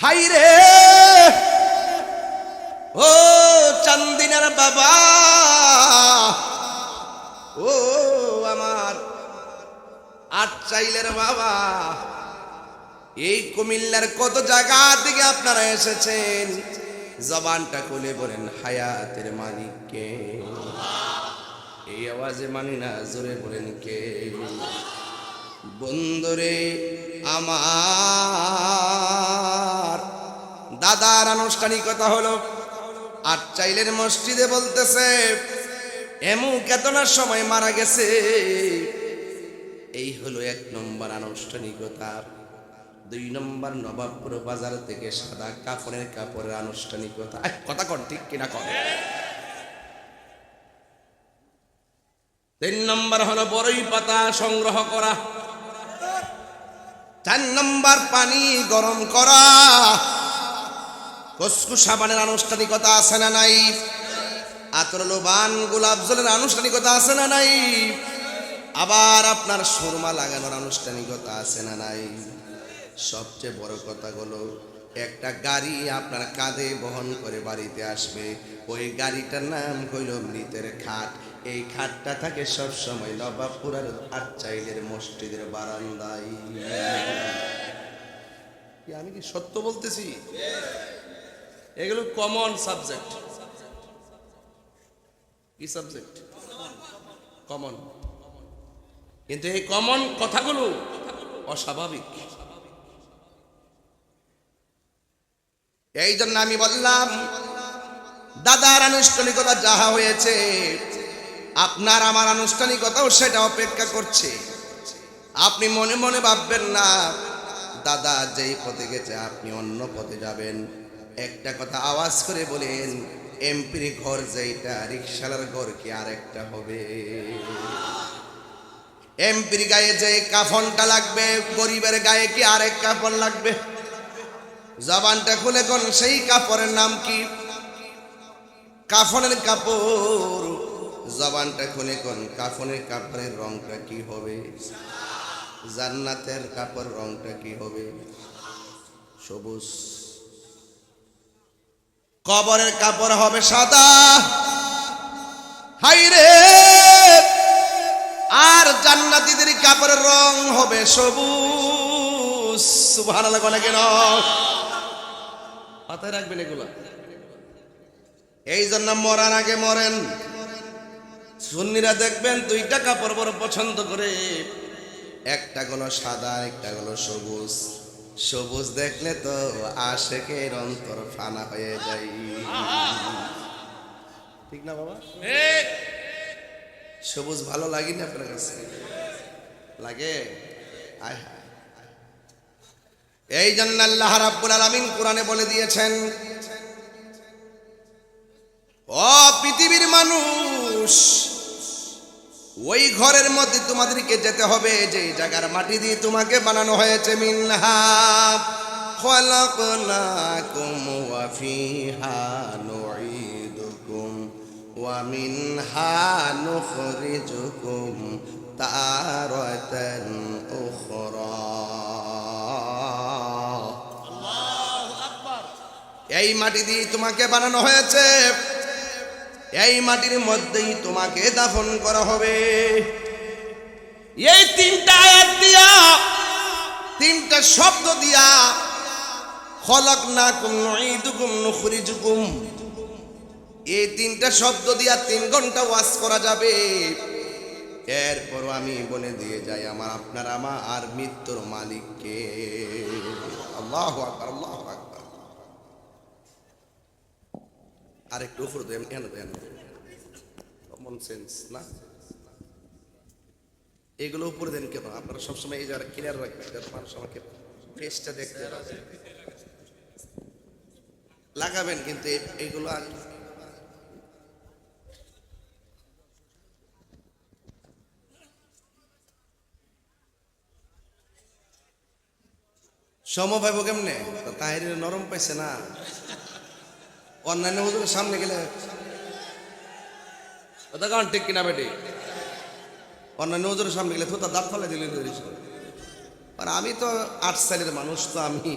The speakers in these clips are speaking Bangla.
হাই রে ও চান্দিনার বাবা, ও আমার আটচাইলের বাবা, এই কুমিল্লার কত জায়গা থেকে আপনারা এসেছেন, জবানটা খুলে বলেন হায়াতের মালিক কে? এই আওয়াজে মানি না, জোরে বলেন কে? বন্ধুরে আমার দাদার আনুষ্ঠানিকতা হলো আটচাইলের মসজিদে, বলতেছে এমু কেতনার সময় মারা গেছে। এই হলো 1 নম্বর আনুষ্ঠানিকতা। 2 নম্বর নবাবপুর বাজার থেকে সাদা কাপড়ের আনুষ্ঠানিকতা। কথা কন ঠিক কিনা কন? 3 নম্বর হলো বড়ই পাতা সংগ্রহ করা। 4 নম্বর পানি গরম করা। কসকু সাবানের আনুষ্ঠানিকতা আছে না নাই? আতর লোবান গোলাপ জলের আনুষ্ঠানিকতা আছে না নাই? আবার আপনার সুরমা লাগানোর আনুষ্ঠানিকতা আছে না নাই? সবচেয়ে বড় কথা হলো একটা গাড়ি আপনার কাঁধে বহন করে বাড়িতে আসবে, ওই গাড়িটার নাম হইল মৃতের খাট। এই খাটটা থাকে সব সময় নবাবপুরের আটচাইলের মসজিদের বারান্দায়। আমি কি সত্য বলতেছি? এগুলো কমন সাবজেক্ট। কি সাবজেক্ট? কমন। কিন্তু এই কমন কথাগুলো অস্বাভাবিক। এই জন্য আমি বললাম দাদার আনুষ্ঠানিকতা যাহা হয়েছে, আপনার আমার আনুষ্ঠানিকতাও সেটা অপেক্ষা করছে। আপনি মনে মনে ভাববেন না দাদা যেই পথে গেছে আপনি অন্য পথে যাবেন। একটা কথা আওয়াজ করে বলেন, এমপির ঘর যেটা রিকশালার ঘর কি আরেকটা হবে? এমপির গায়ে যে কাফনটা লাগবে, গরিবের গায়ে কি আরেক কাফন লাগবে? জবানটা খুলে কোন সেই কাপড়ের নাম কি? কাফনের কাপড়। জবানটা খুলে কোন কাফনের কাপড়ের রংটা কি হবে? জান্নাতের কাপড় রংটা কি হবে? সবুজ। কবরের কাপড় হবে সাদা। হাই রে, আর জান্নাতীদের কাপড়ের রং হবে সবুজ। সুবহানাল্লাহ বলে কেন? মাথায় রাখবেন এগুলা। এই জন্য মরার আগে মরেন। সুন্নিরা দেখবেন 2টা কাপড় বড় পছন্দ করে, একটা হলো সাদা, একটা হলো সবুজ। সবুজ দেখলে তো আশেকের অন্তর ফানা হয়ে যায়। ঠিক না বাবা? সবুজ ভালো লাগে না আপনার কাছে? লাগে? আয় হায়। এই জন্য আল্লাহ রাব্বুল আলামিন কোরআনে বলে দিয়েছেন, ও পৃথিবীর মানুষ, ওই ঘরের মধ্যে তোমাদেরকে যেতে হবে যে জায়গার মাটি দিয়ে তোমাকে বানানো হয়েছে। মিনহা খালাকনাকুম ওয়া ফিহা নুঈদুকুম ওয়া মিনহা নুখরিজুকুম তারাতান উখরা। এই মাটি দিয়ে তোমাকে বানানো হয়েছে, এই মাটির মধ্যেই তোমাকে দাফন করা হবে। এই 3টা আয়াত দিয়া, 3টা শব্দ দিয়া, খলাকনাকুম নুঈদুকুম নুখরিজুকুম, এই 3টা শব্দ দিয়া 3 ঘন্টা ওয়াজ করা যাবে। এরপর আমি বলে দিয়ে যাই আমার আপনার আমার মৃত্যুর মালিককে। আল্লাহু আকবার, আল্লাহু আকবার। আরেকটু উপরে দেন, কমন সেন্স না? এগুলো উপরে দেন কেন? আপনারা সবসময় এই জায়গা ক্লিয়ার রাখবেন যাতে মানুষ আমাকে ফেসটা দেখতে লাগাবেন, কিন্তু এইগুলো সমভাব কেমনে? তাহিরের নরম পাইছে না? অন্যান্য হুজুরের সামনে গেলে কথা কারণ ঠিক কিনা বেটি? অন্যান্য হুজুরের সামনে গেলে তো তার দাঁত ফালে দিলে। আর আমি তো 8 সালের মানুষ, তো আমি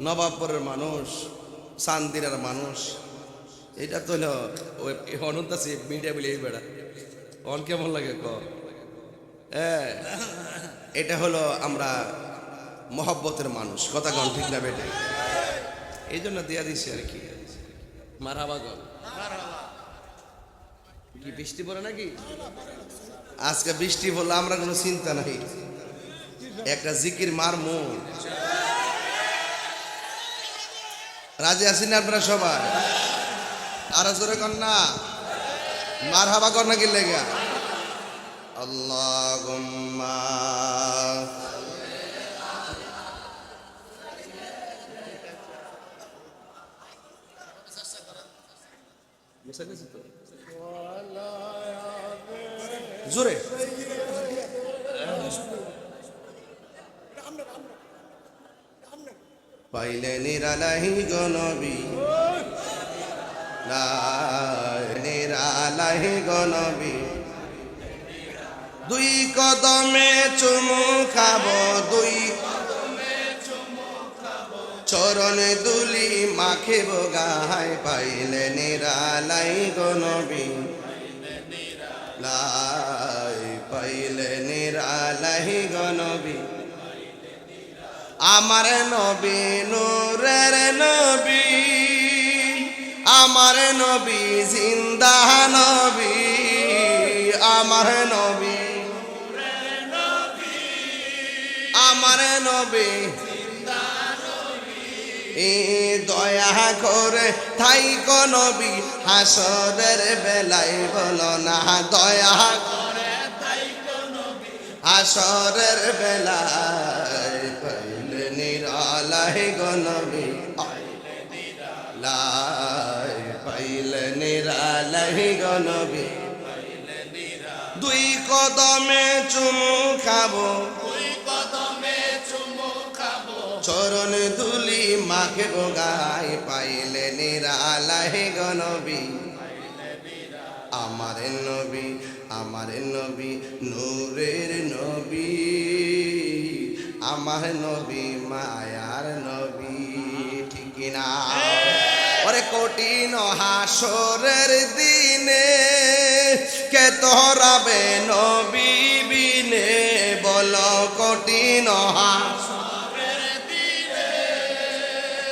নবাবপুরের মানুষ, চান্দিরার মানুষ। এটা তো হলো ওই অনন্ত আছে মিডিয়া বলে এই বেড়া অন কেমন লাগে ক হ্যাঁ, এটা হলো আমরা মহব্বতের মানুষ, কথা কন ঠিক না বেটে? এই জন্য দিয়া দিছি আর কি। মারহাবা গো। কি বৃষ্টি পড়ে নাকি? আজকে বৃষ্টি পড়লে আমরা কোনো চিন্তা নাই, একটা জিকির মারমু। রাজি আছেন না আপনারা সবাই? আর জোরে কন না, মারহাবা কর না কি লেগা? আল্লাহুম্মা জোরে পাইলে নিরালাহি গো নবী, নিরালাহি গো নবী, দুই কদমে চুমু খাবো, দুই চরণ দুলি মাখিব গায়, পাইলে নিরালাই গো নবী, পাইলে নিরালাই গো নবী, আমার নবী নূরের নবী, আমার নবী জিন্দা নবী, আমার নবী, আমার নবী দয়া করে থাইকো নবী, হাসরের বেলায় বলো না দয়া করে থাইকো নবী, হাসরের বেলায় পাইলে নিরালাই গো নবী, পাইলে নিরালাই গো নবী, দুই কদমে চুমু খাবো, চরণ দুলি মাকে গায়, পাইলে নিরালাই গো নবী, আমার নবী, আমার নবী নূরের নবী, আমার নবী মায়ার নবী, ঠিক না? ওরে কঠিন হাসরের দিনে কে তোরাবে নবী বিনে, বলো কঠিন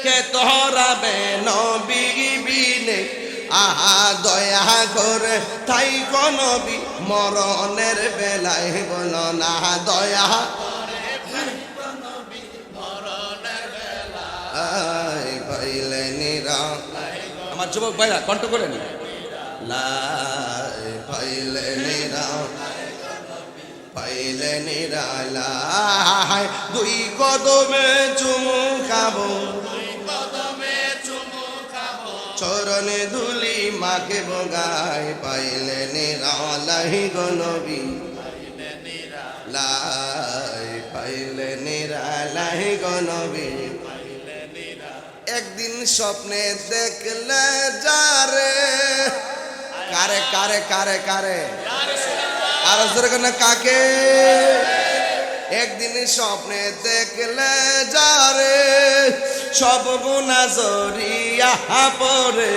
কে তোরাবে নবী বিনে, আহা দয়া করে থাইকো নবী, মরণের বেলায় বলো না দয়া করে থাইকো নবী, মরণের বেলায় পাইলে নিরালাই। আমার যুবক ভাইরা কণ্ঠ করে নি, পাইলে নিরালাই, পাইলে নিরালাই, দুই কদমে চুমু খাবো, চরণ ধুলি মাকে বগায়, পাইলে নিরালাই গো নবী, পাইলে নিরালাই গো নবী, একদিন স্বপ্নে দেখলে যারে, কারে কারে কারে কারে আর জোরে কেন কাকে? একদিন স্বপ্নে দেখলে যারে, সব গুনাহ জড়িয়া পড়ে,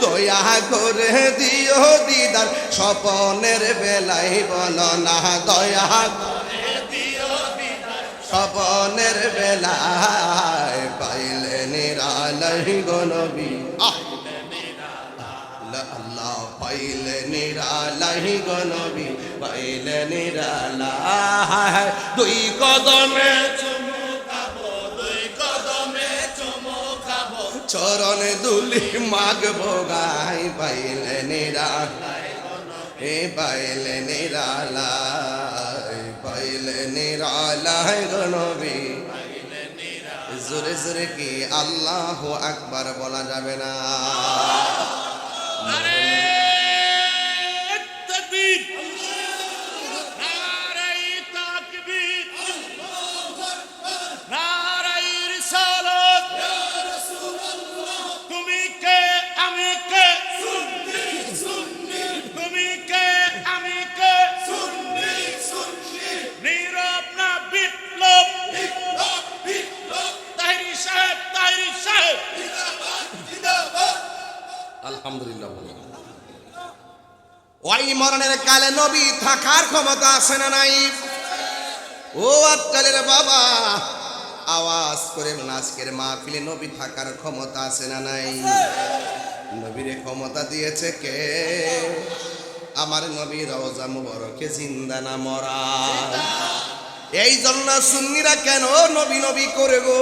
দয়া করে দিও দিদার, স্বপনের বেলায় বলো না দয়া করে দিও দিদার, স্বপনের বেলায় পাইলে নিরালাই গো নবী, আল্লাহ পাইলে নিরালাই গো নবী, পাইলে নিরালাই, দুই কদমে চুমু খাবো, দুই কদমে চুমু খাবো, চরণ দুলি মাগবো গায়, পাইলে নিরালাই, পাইলে নিরালাই, পাইলে নিরালাই গো নবী, জোরে জোরে কি আল্লাহু আকবার বলা যাবে না? আলহামদুলিল্লাহ বলেন। ওই মরণের কালে নবী থাকার ক্ষমতা আছে না নাই? ও আজকালের বাবা আওয়াজ করে আজকের মাহফিলে নবী থাকার ক্ষমতা আছে না নাই? নবীর ক্ষমতা দিয়েছে কে? আমার নবী রওজা মুবারকে জিন্দা না মরা। এই জন্য সুন্নিরা কেন নবী নবী করে গো?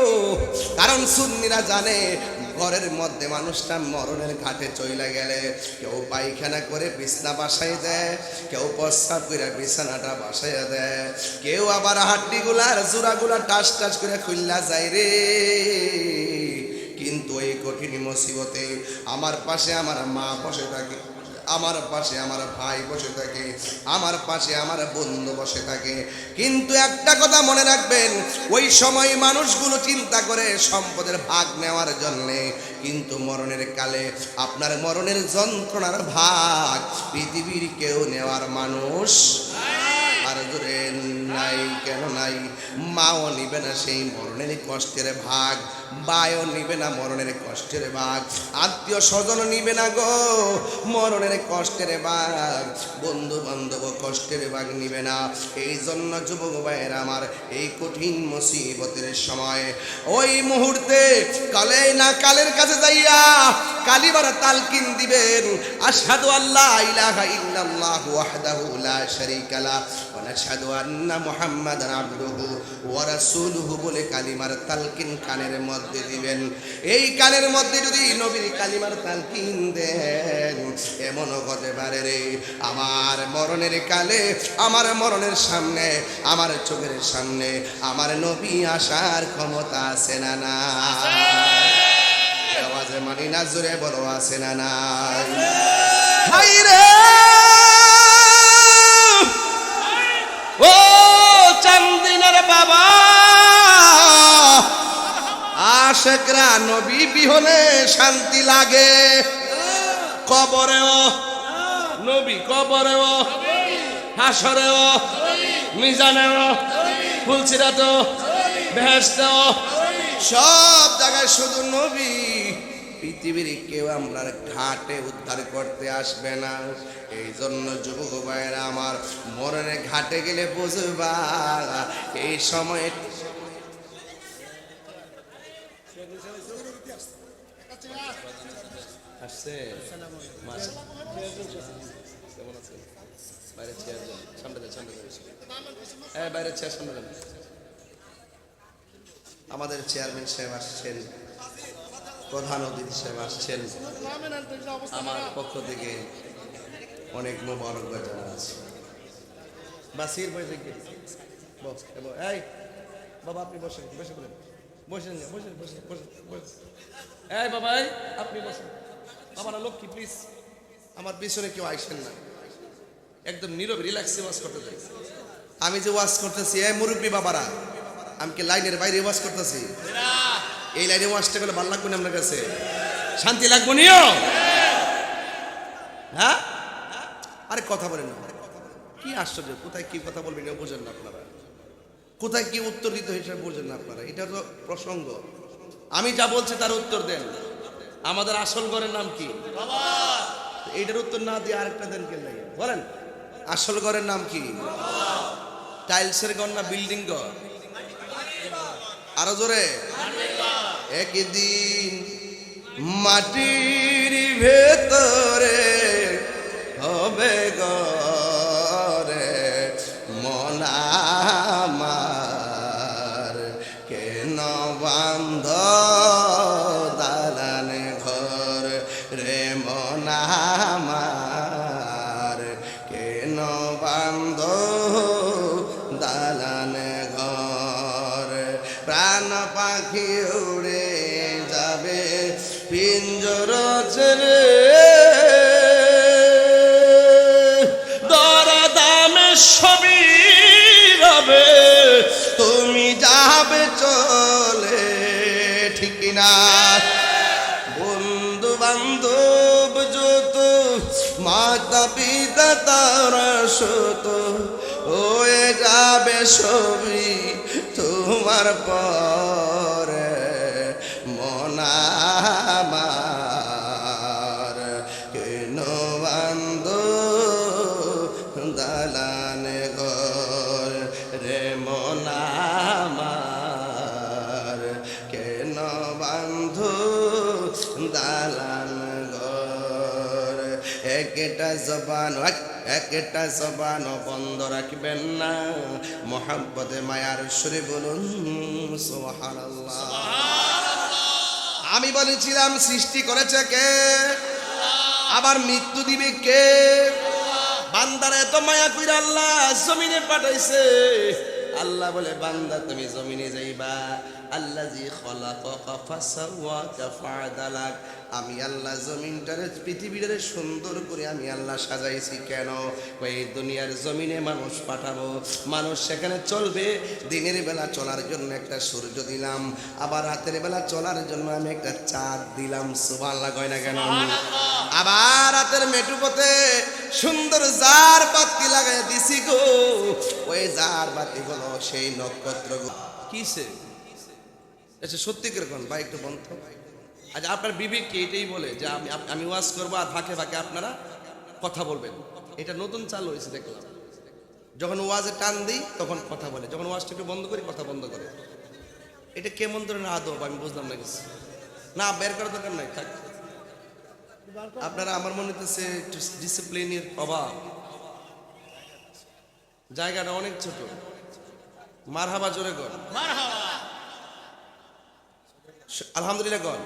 কারণ সুন্নিরা জানে ঘরের মধ্যে মানুষটা মরণের ঘাটে চইলা গেলে কেউ পায়খানা করে বিছনা বাসায় দেয়, কেউ প্রস্রাব করে বিছানাটা বাসায় দেয়, কেউ আবার হাড্ডিগুলার জোড়াগুলা টাস টাস করে খুললা যায় রে। কিন্তু এই কঠিন মুসিবতে আমার পাশে আমার মা বসে থাকে, আমার পাশে আমার ভাই বসে থাকে, আমার পাশে আমার বন্ধু বসে থাকে। কিন্তু একটা কথা মনে রাখবেন, ওই সময় মানুষগুলো চিন্তা করে সম্পদের ভাগ নেওয়ার জন্যে, কিন্তু মরণের কালে আপনার মরণের যন্ত্রণার ভাগ পৃথিবীর কেউ নেওয়ার মানুষ আর জোরে নাই। কেন নাই? মাও নিবে না সেই মরণের কষ্টের ভাগ, বায়ও নিবে না মরণের কষ্টের ভাগ, আত্মীয় স্বজন নিবে না গো মরণের কষ্টের ভাগ, বন্ধু বান্ধব কষ্টের ভাগ নিবে না। এই জন্য যুবক ভাইয়েরা আমার, এই কঠিন মুসিবতের সময় ওই মুহূর্তে কালে না কালের কাছে যাইয়া কালিমার তালকিন দিবেন, আশহাদু আল্লা ইলাহা ইল্লাল্লাহু ওয়াহদাহু লা শারীকা লাহু ওয়া নাশহাদু আন্না মুহাম্মাদান আবদুহু ওয়া রাসূলুহু বলে কালিমার তালকিন কানের মধ্যে দিবেন। এই কানের মধ্যে যদি নবীর কালিমার তালকিন দেন, এমন হতে পারে রে আমার মরণের কালে, আমার মরণের সামনে, আমার চোখের সামনে আমার নবী আসার ক্ষমতা আছে না না? আওয়াজে মানি না, জোরে বলো আছে না নাই? হাই রে ও চান্দিনার বাবা, আশেকরা নবী বিহনে শান্তি লাগে। কবরেও নবী, কবরেও, হাসরেও, মিজানেও, ফুলসিরাতেও, বেহেশতেও, সব জায়গায় শুধু নবী। পৃথিবীর কেউ আপনার ঘাটে উদ্ধার করতে আসবে না। এই জন্য যুবক ভাইয়েরা আমার, মরণের ঘাটে গেলে বুঝবা এই সময় আসছে। আমাদের চেয়ারম্যান সাহেব আসছেন, প্রধান অতিথি সাহেব আসছেন, আমার পক্ষ থেকে অনেক মোবারকবাদ জানাচ্ছি। বাসির বসে কি এই বাবা আপনি বসেন, বসে বলেন, বসেন বসেন বসেন বসেন বসেন। এই বাবা আপনি বসেন, আমার লক্ষ্মী প্লিজ আমার পিছনে কেউ আইসেন না, একদম নীরব রিল্যাক্সে ওয়াজ করতে চাই। আমি যে ওয়াজ করতেছি, এই মুরব্বী বাবারা, আমি কি লাইনের বাইরে ওয়াজ করতেছি? এই লাইনে ওয়াজটা করলে ভালো লাগবে না আপনার কাছে? শান্তি লাগবে নিও? হ্যাঁ আরে কথা বলেন না, কি আশ্চর্য, কোথায় কি কথা বলবেন বোঝেন না আপনারা, কোথায় কি উত্তর দিতে হিসাবে বোঝেন না আপনারা। এটা তো প্রসঙ্গ, আমি যা বলছি তার উত্তর দেন। আমাদের আসল ঘরের নাম কি? এইটার উত্তর না দিয়ে আরেকটা দেন কে লাগে বলেন। আসল ঘরের নাম কি? টাইলসের ঘর না বিল্ডিং ঘর? আরো জোরে। একদিন মাটির ভেতরে হবে ঘরে মন আমার, কেন বান্ধ দালান ঘর রে মন আমার, কেন বান্ধ দালান ঘর। প্রাণ পাখি উড়ে যাবে পিঞ্জর ছেড়ে, দরদামে সবই রবে তুমি যাবে চলে, ঠিক না? বন্ধু বান্ধব যত, মাতা পিতা তারা শত, হয়ে যাবে সবই তোমার পরে মন আমার, বান্ধু দালান ঘর, একটা জবান বন্ধ রাখবেন না, মোহাব্বতে মায়ার সুরে বলুন সুবহানাল্লাহ। আমি বলেছিলাম সৃষ্টি করেছে কে, আবার মৃত্যু দিবে কে? বান্দারে এত মায়া কইরা আল্লাহ জমিনে পাঠাইছে। আল্লাহ বলে বান্দা তুমি জমিনে যাইবা, আল্লাযী খলাকাকা ফাসাওয়াকা ফাআদালাক। আমি আল্লাহ জমিনটারে পৃথিবীটারে সুন্দর করে আমি আল্লাহ সাজাইছি কেন? এই দুনিয়ার জমিনে মানুষ পাঠাবো, মানুষ সেখানে চলবে। দিনের বেলা চলার জন্য একটা সূর্য দিলাম, আবার রাতের বেলা চলার জন্য আমি একটা চাঁদ দিলাম। সুবহানাল্লাহ কয় না কেন? আবার রাতের মেটু পথে সুন্দর জার বাতি লাগাই দিছি গো। ওই জার বাতি গুলো সেই নক্ষত্র কিসে আচ্ছা সত্যিকার কোন ভাই একটু বন্ধ। আচ্ছা আপনার বিবেক কি এটাই বলে যে আমি ওয়াজ করবো আর ফাঁকে ফাঁকে আপনারা কথা বলবেন? এটা নতুন চালু হয়েছে দেখলাম। যখন ওয়াজে টান দিই তখন কথা বলে, যখন ওয়াজটা একটু বন্ধ করি কথা বন্ধ করে। এটা কেমন ধরনের আদব আমি বুঝলাম না কিছু। না বের করার দরকার নাই, থাক। আপনারা আমার মনে হচ্ছে একটু ডিসিপ্লিনের অভাব। জায়গাটা অনেক ছোট। মারহাবা জোরে কর, আলহামদুলিল্লাহ কর।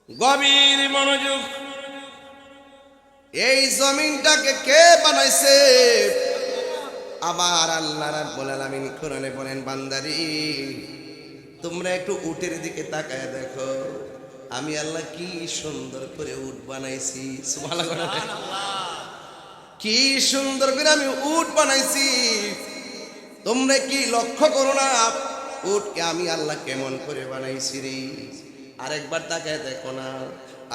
গভীর মনোযোগ। এই জমিনটাকে কে বানাইছে? আবার আল্লাহ রাব্বুল আলামিন কোরআনে বলেন বান্দারি তোমরা একটু উটের দিকে তাকায় দেখো, আমি আল্লাহ কি সুন্দর করে উট বানাইছি। সুবহানাল্লাহ, কি সুন্দর করে আমি উট বানাইছি। তোমরা কি লক্ষ্য করো না উটকে আমি আল্লাহ কেমন করে বানাইছি রে? আরেকবার তাকায় দেখো না,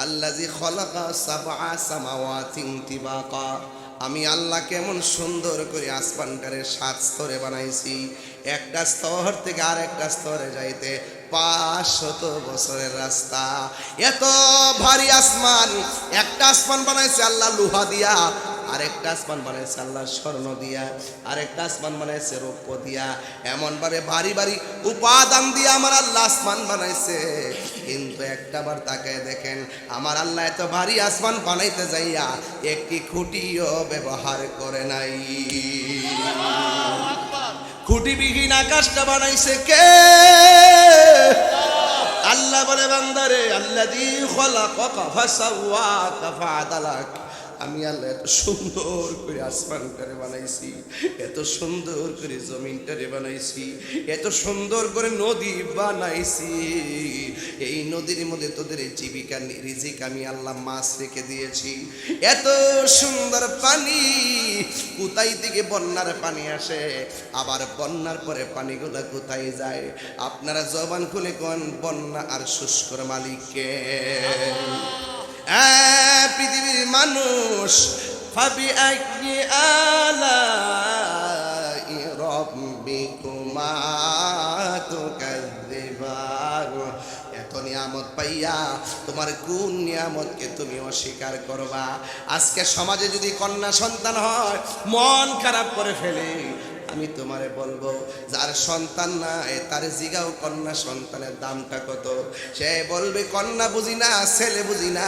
আল্লাযী খলাকা সাবআ সামাওয়াতিন তিবাকা। আমি আল্লাহ কেমন সুন্দর করে আসমানটারে 7 স্তরে বানাইছি। একটা স্তর থেকে আরেকটা স্তরে যাইতে 500 বছরের রাস্তা। এত ভারী আসমান। একটা আসমান বানাইছে আল্লাহ লোহা দিয়া, আরেকটা আসমান বানাইছে আল্লাহ স্বর্ণ দিয়া, আরেকটা আসমান বানাইছে রৌপ্য দিয়া। এমন ভাবে ভারী ভারী উপাদান দিয়ে আমার আল্লাহ আসমান বানাইছে। কিন্তু একটা বার তাকায় দেখেন আমার আল্লাহ এত ভারী আসমান বানাইতে যাইয়া একটি খুঁটিও ব্যবহার করে নাই। খুঁটিবিহীন আকাশটা বানাইছে কে? আল্লাহ বলে বান্দারে আল্লাযী খলাকাকা ফাসাওয়াকা ফাআদালাক। আমি আল্লাহ এত সুন্দর করে আসমানটারে বানাইছি, এত সুন্দর করে জমিনটারে বানাইছি, এত সুন্দর করে নদী বানাইছি। এই নদীর মধ্যে তোদের জীবিকা রিজিক আমি আল্লাহ মাছ রেখে দিয়েছি। এত সুন্দর পানি, কোথায় থেকে বন্যার পানি আসে, আবার বন্যার পরে পানিগুলো কোথায় যায়? আপনারা জবান খুলে কোন বন্যা আর শুষ্কর মালিককে? পৃথিবীর মানুষ ফাবি আইয়ি আলাই রাব্বিকুমা তুকাযযিবান। এত নিয়ামত পাইয়া তোমার কোন নিয়ামতকে তুমি অস্বীকার করবা? আজকে সমাজে যদি কন্যা সন্তান হয় মন খারাপ করে ফেলে, আমি তোমারে বলবো যার সন্তান নাই তার জিগাও কন্যা সন্তানের দামটা কত। সে বলবে কন্যা বুঝি না, ছেলে বুঝি না,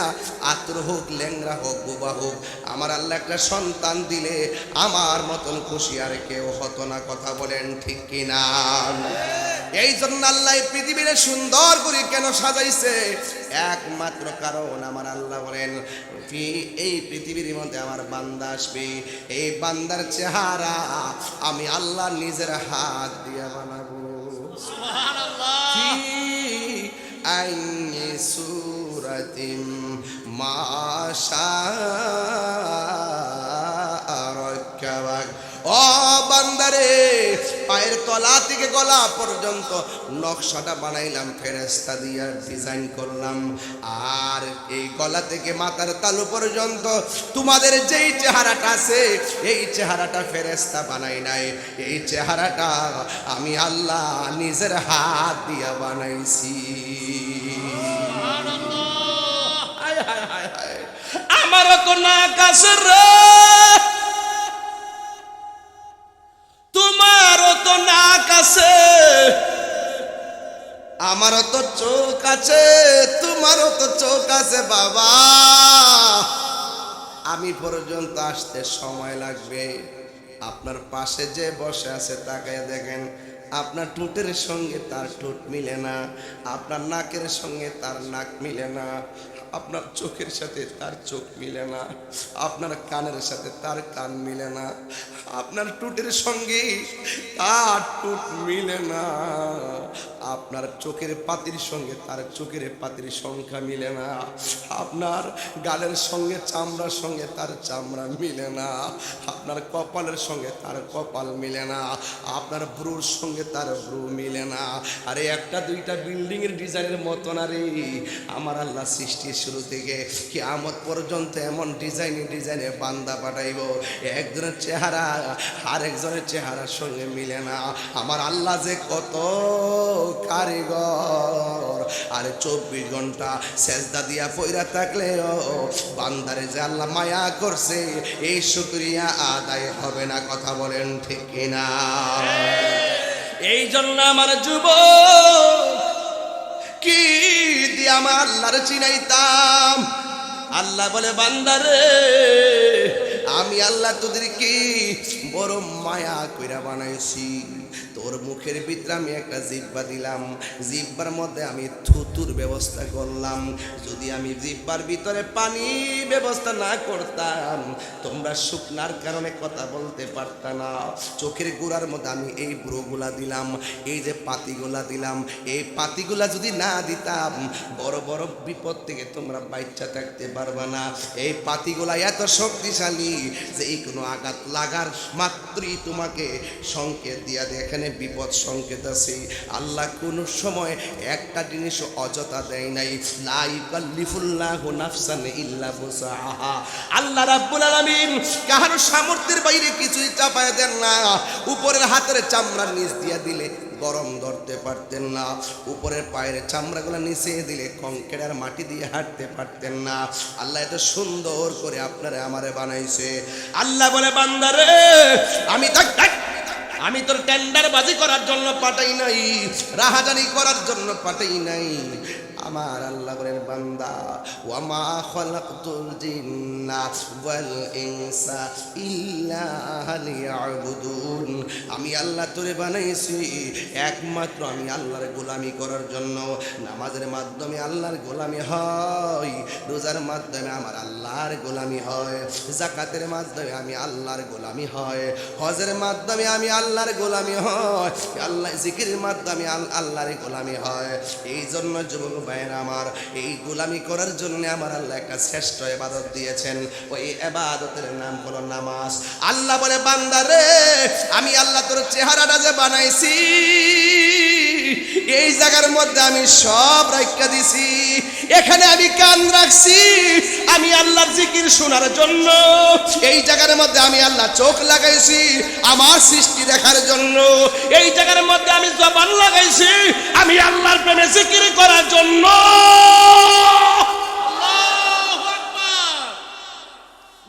আতর হোক ল্যাংরা হোক বোবা হোক, আমার আল্লাহ একটা সন্তান দিলে আমার মতন খুশি আর কেউ হতো না। কথা বলেন ঠিক কিনা? এই জন্য আল্লাহ পৃথিবীরে সুন্দর করে কেন সাজাইছে? একমাত্র কারণ আমার আল্লাহ বলেন এই পৃথিবীর মধ্যে আমার বান্দা আসবে, এই বান্দার চেহারা আমি আল্লাহ নিজের হাত দিয়ে বানাবো। সুবহানাল্লাহ। ফি আইনি সূরাতিম মা শাআ রাক্কাবাক। ও বান্দারে পায়ের তলা থেকে গলা পর্যন্ত নকশাটা বানাইলাম ফেরেশতা দিয়া ডিজাইন করলাম। আর এই গলা থেকে মাথার তালু পর্যন্ত তোমাদের যেই চেহারাটা আছে এই চেহারাটা ফেরেশতা বানাই নাই, এই চেহারাটা আমি আল্লাহ নিজের হাত দিয়া বানাইছি। আমারও তো নাক আছে রে, তোমারও তো নাক আছে, আমার আমারও তো চোখ আছে, তোমারও তো চোখ আছে বাবা, আমি পর্যন্ত আসতে সময় লাগবে। আপনার পাশে যে বসে আছে তাকায় দেখেন, আপনার ঠোঁটের সঙ্গে তার ঠোঁট মিলে না, আপনার নাকের সঙ্গে তার নাক মিলে না, আপনার চোখের সাথে তার চোখ মিলে না, আপনার কানের সাথে তার কান মিলে না, আপনার ঠোঁটের সঙ্গে তার ঠোঁট মিলে না, আপনার চোখের পাতির সঙ্গে তার চোখের পাতির সংখ্যা মিলে না, আপনার গালের সঙ্গে চামড়ার সঙ্গে তার চামড়া মিলে না, আপনার কপালের সঙ্গে তার কপাল মিলে না, আপনার ভ্রুর সঙ্গে তার ভ্রু মিলে না। আরে একটা দুইটা বিল্ডিং এর ডিজাইনের মতো না রে, আমার আল্লাহ সৃষ্টির শুরু থেকে কিয়ামত পর্যন্ত এমন ডিজাইনে বান্দা পাঠাইব, একজনের চেহারা আরেকজনের চেহারার সঙ্গে মিলে না। আমার আল্লাহ যে কত কারিগর, আরে 24 ঘন্টা সেজদা দিয়া পয়রা থাকলেও বান্দারে যে আল্লাহ মায়া করছে, এই শুকরিয়া আদায় হবে না। কথা বলেন ঠিক কিনা? এই জন্য আমার যুবক কি দিয়ে আমার আল্লাহর চিনাইতাম। আল্লাহ বলে বান্দারে আমি আল্লাহ তোদেরকে বড় মায়া কইরা বানাইছি, তোর মুখের ভিতরে আমি একটা জিহ্বা দিলাম, জিহ্বার মধ্যে আমি থুতুর ব্যবস্থা করলাম। যদি আমি জিহ্বার ভিতরে পানি ব্যবস্থা না করতাম তোমরা শুকনার কারণে কথা বলতে পারতা না। চোখের গোড়ার মধ্যে আমি এই ব্রুগুলা দিলাম, এই যে পাতিগুলা দিলাম, এই পাতিগুলা যদি না দিতাম বড় বড় বিপদ থেকে তোমরা বাচ্চা থাকতে পারবা না। এই পাতিগুলা এত শক্তিশালী যে এই কোনো আঘাত লাগার মাত্রই তোমাকে সংকেত দিয়া দেয় এখানে বিপদ সংকেত আছে। আল্লাহ কোন সময় একটা জিনিস অযথা দেয় নাই। লা ইউকাল্লিফুল্লাহু নাফসান ইল্লা বুসআহা। আল্লাহ রাব্বুল আলামিন কারো সামর্থ্যের বাইরে কিছুই চাপায় দেন না। উপরের হাতের চামড়া নিচ দিয়া দিলে গরম ধরতে পারতেন না, উপরের পায়ের চামড়াগুলো নিচে দিলে কংক্রিটের মাটি দিয়ে হাঁটতে পারতেন না। আল্লাহ এত সুন্দর করে আপনারে আমারে বানাইছে। আল্লাহ বলে বান্দারে আমি তোর টেন্ডার বাজি করার জন্য পাঠাই নাই, রাহাজানি করার জন্য পাঠাই নাই। আমার আল্লাহ বলেন বান্দা ওয়ামা খালাকতুল জিন্না ওয়াল ইনসা ইল্লা লিয়াবুদুন। আমি আল্লাহ তোরে বানাইছি একমাত্র আমি আল্লাহর গোলামি করার জন্য। নামাজের মাধ্যমে আল্লাহর গোলামি হয়, রোজার মাধ্যমে আমার আল্লাহর গোলামি হয়, যাকাতের মাধ্যমে আমি আল্লাহর গোলামি হয়, হজের মাধ্যমে আমি আল্লাহর গোলামি হয়, আল্লাহ জিকিরের মাধ্যমে আল্লাহর গোলামি হয়। এই জন্য যুবক ভাইয়েরা আমার, এই গোলামি করার জন্য আমার আল্লাহ একটা শ্রেষ্ঠ ইবাদত দিয়েছেন। ওই ইবাদতের নাম হলো নামাজ। আল্লাহ বলে বান্দারে আমি আল্লাহ তোর চেহারাটা যে বানাইছি এই জায়গার মধ্যে আমি সব রাখা দিছি। এখানে আমি কান রাখছি আমি আল্লাহর জিকির শোনার জন্য। এই জায়গার মধ্যে আমি আল্লাহ চোখ লাগাইছি আমার সৃষ্টি দেখার জন্য। এই জায়গার মধ্যে আমি জবান লাগাইছি আমি আল্লাহর প্রেমে জিকির করার জন্য। আল্লাহু আকবার,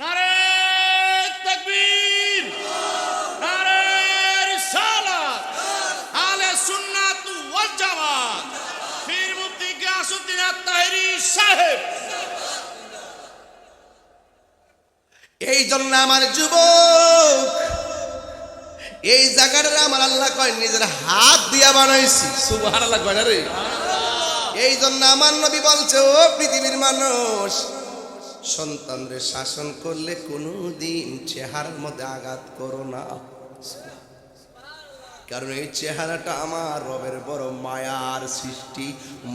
নারে তাকবীর, নারে রিসালাত, আহলে সুন্নাত ওয়াল জামাত, পীর মুফতি গিয়াসউদ্দিন আত-তাহেরি সাহেব। এই জন্য আমার যুবক এই জায়গাটা আমার আল্লাহ কয় নিজের হাত দিয়া বানাইছি। সুবহানাল্লাহ কয় না রে? এই জন্য আমার নবী বলছে ও পৃথিবীর মানুষ, সন্তানদের শাসন করলে কোনোদিন চেহারার মধ্যে আঘাত করো না, কারণ এই চেহারাটা আমার রবের বড় মায়ার সৃষ্টি,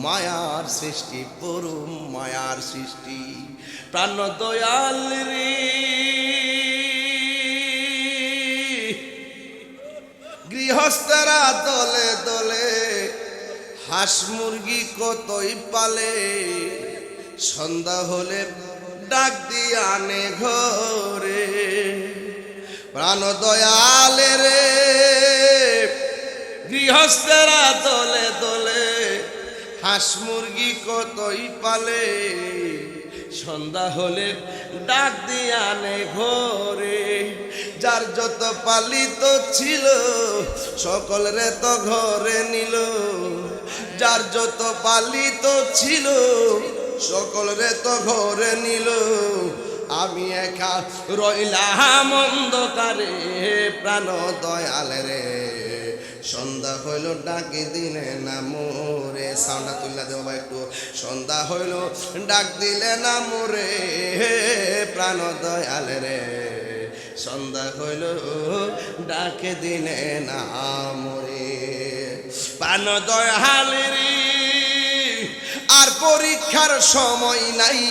মায়ার সৃষ্টি, বড় মায়ার সৃষ্টি। প্রাণ দয়াল রে গৃহস্থরা দলে দলে হাঁস মুরগি কতই পালে, সন্ধ্যা হলে ডাক দিয়ে আনে ঘরে। প্রাণ দয়ালে রে গৃহস্থরা দলে দলে হাঁস মুরগি কতই পালে, সন্ধ্যা হলে ডাক দিয়ে আনে ঘরে। যার যত পালিত ছিল সকলরে তো ঘরে নিল, যার যত পালিত ছিল সকলরে তো ঘরে নিল, আমি একা রইলাম অন্ধকারে প্রাণ দয়াল রে। সন্ধ্যা হইল ডাকি দিলে না মোরে, সাউন্ডটা তুললা দেবো ভাই একটু। সন্ধ্যা হইল ডাক দিলে না মোরে প্রাণ দয়াল রে, সন্ধ্যা হইল ডাকে দিলে না মোরে প্রাণ দয়াল রে। আর পরীক্ষার সময় নাই,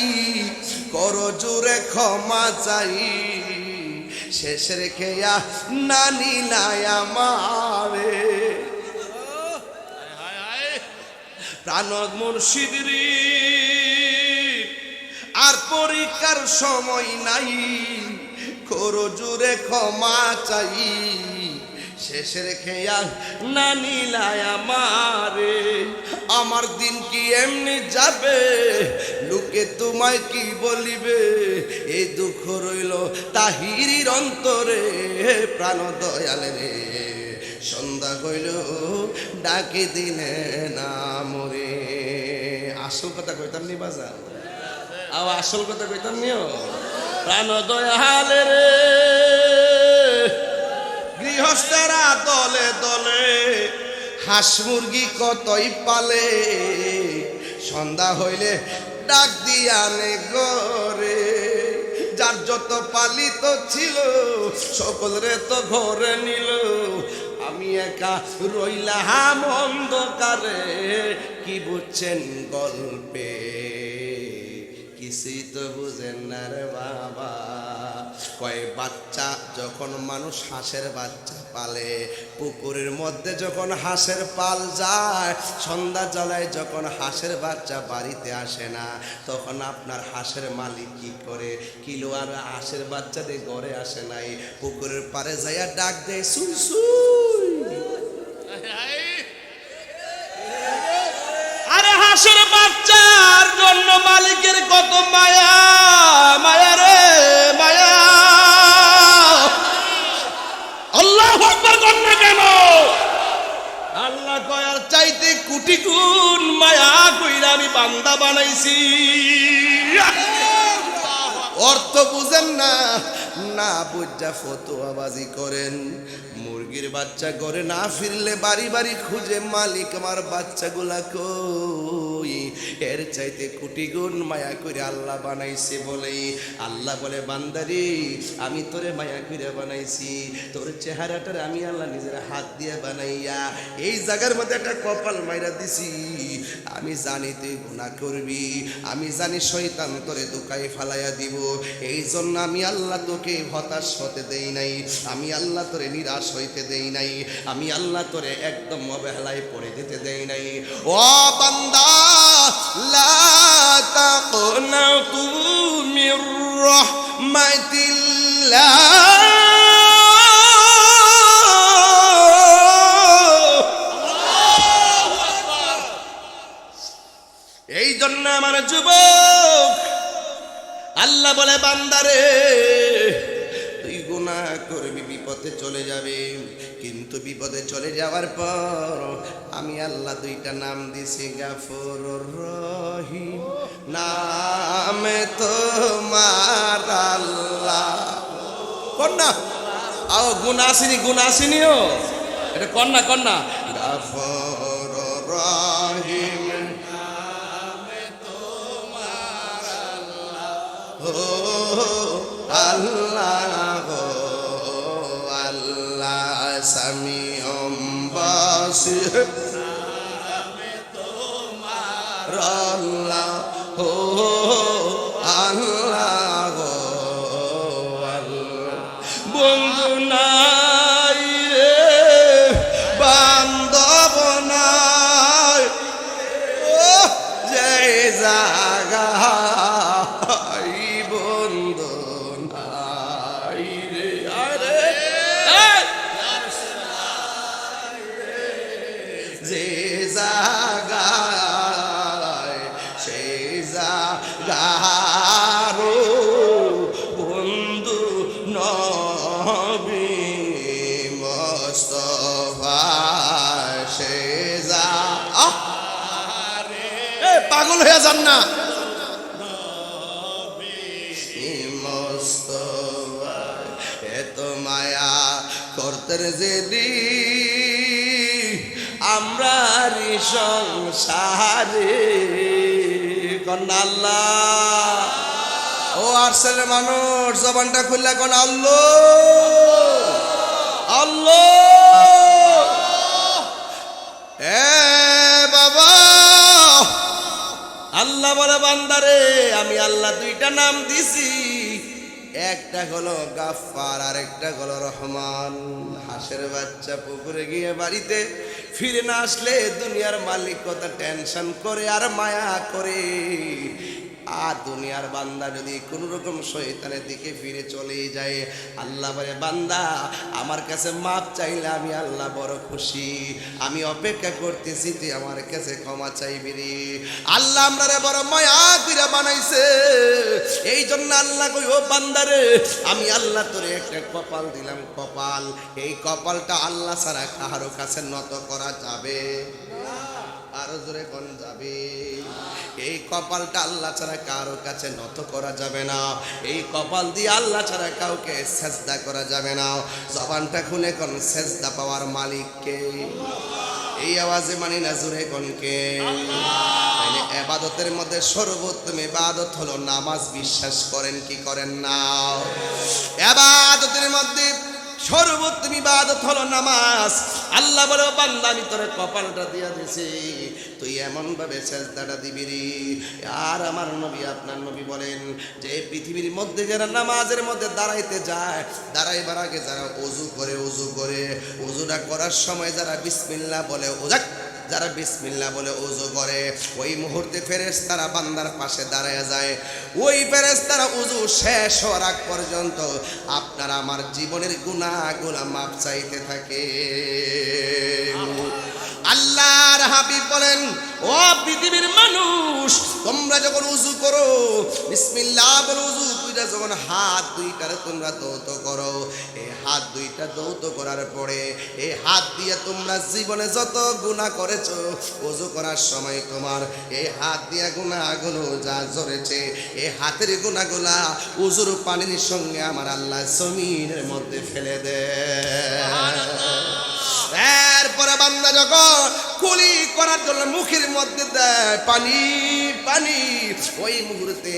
করো জোরে ক্ষমা চাই, শেষ রেখেয়া নানি নাই আমারে প্রাণ মুর্শিদ রে। আর পরীক্ষার সময় নাই, করো জোরে ক্ষমা চাই, শেষ রেখেয়া নানি নাই আমারে। আমার দিন কি এমনি যাবে, লোকে তোমায় কি বলিবে, এই দুঃখ রইল তাহিরির অন্তরে প্রাণ দয়াল রে। সন্ধ্যা হইল ডাকে দিলে না মোরে। আসল কথা কইতাম নি বাজার, আও আসল কথা কইতাম নিও প্রাণ দয়াল রে। গৃহস্থেরা দলে দলে হাঁস মুরগি কতই পালে, সন্ধ্যা হইলে ডাক দিয়ানে গরে, যার যত পালিত ছিল সকলরে তো ঘরে নিল, আমি একা রইলাম অন্ধকারে। কি বুঝছেন গল্পে, কিছুই তো বুঝেন না রে বাবা। কয় বাচ্চা যখন মানুষ হাঁসের বাচ্চা পালে, পুকুরের মধ্যে যখন হাঁসের পাল যায়, সন্ধ্যা জ্বালায় যখন হাঁসের বাচ্চা বাড়িতে আসে না, তখন আপনার হাঁসের মালিক কি করে, কিলো আর হাঁসের বাচ্চা দিয়ে ঘরে আসে নাই, পুকুরের পারে যাইয়া ডাক দেয় সুই সুই। আরে হাঁসের বাচ্চার জন্য মালিকের কত মায়া, মায়া রে মায়া। আল্লাহু আকবার কন্যা কেন, আল্লাহ কয় আর চাইতে কোটি গুণ মায়া কইরা আমি বান্দা বানাইছি। অর্থ বুঝেন না, না বুঝা ফতোয়াবাজি করেন। মুরগির বাচ্চা ঘরে না ফিরলে বাড়ি বাড়ি খুঁজে মালিক আমার বাচ্চাগুলা কই। এর চাইতে কোটি গুণ মায়া করে আল্লাহ বানাইছে বলেই আল্লাহ বলে বান্দারি আমি তোরে মায়া করে বানাইছি, তোর চেহারাটার আমি আল্লাহ নিজের হাত দিয়ে বানাইয়া এই জায়গার মধ্যে একটা কপাল মাইরা দিছি। আমি জানি তুই গুনাহ করবি, আমি জানি শয়তান তোরে দুকায় ফালাইয়া দিব, এই জন্য আমি আল্লাহ তোকে হতাশ হতে দেই নাই, আমি আল্লাহ তোরে নিরাশ হইতে দেই নাই, আমি আল্লাহ তোরে একদম অবহেলায় পড়ে যেতে দেই নাই। ও বান্দা লা তাকনাতু মির রাহমাতিল্লাহ, এই জন্য আমার যুবক আল্লাহ বলে বান্দারে তুই গুনাহ করবি, বিপদে চলে যাবে, কিন্তু বিপদে চলে যাওয়ার পর আমি আল্লাহ দুইটা নাম দিছি গাফুরুর রহিম, নামে তোমার আল্লাহ। কন্যা আও গুনাহ আসেনি, গুনাহ আসেনিও এটা কন্যা কন্যা গাফুরুর রহিম আল্লাহ আল্লাহ সামিউম বাসির আল্লাহ আল্লাহ বন্ধু নাই রে বান্ধব নাই, যে জাগা বন্ধু নবী মুস্তাফা সে যা পাগল হয়ে যান না। এত মায়া করতে যদি আমরা সংসারে কন্যা আল্লাহ ও আরশের মানুষ জবানটা খুললা কোন আল্লাহ আল্লাহ। এ বাবা আল্লাহ বলে বান্দারে আমি আল্লাহ দুইটা নাম দিছি, একটা হলো গাফফার আর একটা হলো রহমান। হাঁসের বাচ্চা পুকুরে গিয়ে বাড়িতে ফিরে না আসলে দুনিয়ার মালিক কথা টেনশন করে আর মায়া করে। আর দুনিয়ার বান্দা যদি কোন রকম শয়তানের দিকে ফিরে চলে যায়, আল্লাহ বলে বান্দা আমার কাছে মাপ চাইলে আমি আল্লাহ বড় খুশি, আমি অপেক্ষা করতেছি তুই আমার কাছে ক্ষমা চাইবি রে। আল্লাহ আমরা বড় মায়া করে বানাইছে, এই জন্য আল্লাহ কই ও বান্দারে আমি আল্লাহ তোরে একটা কপাল দিলাম, কপাল এই কপালটা আল্লাহ ছাড়া কারো কাছে নত করা যাবে, আরো জোরে কোন যাবে। এই কপালটা আল্লাহ ছাড়া কারো কাছে নত করা যাবে না, এই কপাল দিয়ে আল্লাহ ছাড়া কাউকে সেজদা করা যাবে না। জবানটা খুলে কোন সেজদা পাওয়ার মালিককে, এই আওয়াজে মানি না জোরে কোনকে। তাইলে ইবাদতের মধ্যে সর্বোত্তম ইবাদত হলো নামাজ, বিশ্বাস করেন কি করেন না? ইবাদতের মধ্যে সর্বোত্তম ইবাদত হলো নামাজ। আল্লাহ বলে বান্দা আমি তোর কপালটা দিয়া দিছি, তুই এমন ভাবে সেজদাটা দিবি রে। আর আমার নবী আপনার নবী বলেন যে পৃথিবীর মধ্যে যারা নামাজের মধ্যে দাঁড়াইতে যায়, দাঁড়াইবার আগে যারা ওযু করে ওযুটা করার সময় যারা বিসমিল্লাহ বলে যারা বিসমিল্লাহ বলে ওযু করে, ওই মুহূর্তে ফেরেশতারা বান্দার পাশে দাঁড়ায় যায়। ওই ফেরেশতারা ওযু শেষ হওয়ার আগ পর্যন্ত আপনার আমার জীবনের গুনাহগুলো মাপ চাইতে থাকে। আল্লাহর হাবিব বলেন ও পৃথিবীর মানুষ তোমরা যখন ওযু করো বিসমিল্লাহ বলে ওযু দুইটা যখন হাত দুইটারে তোমরা দৌত করো, এই হাত দুইটা দৌত করার পরে এই হাত দিয়ে তোমরা জীবনে যত গুনাহ করেছো ওযু করার সময় তোমার এই হাত দিয়া গুনাহগুলো যা জড়েছে এই হাতের গুনাহগুলা ওযুর পানির সঙ্গে আমার আল্লাহ জমিনের মধ্যে ফেলে দেয়। এরপরে বান্দা যখন কুলি করার জন্য মুখের মধ্যে দেয় পানি পানি, ওই মুহূর্তে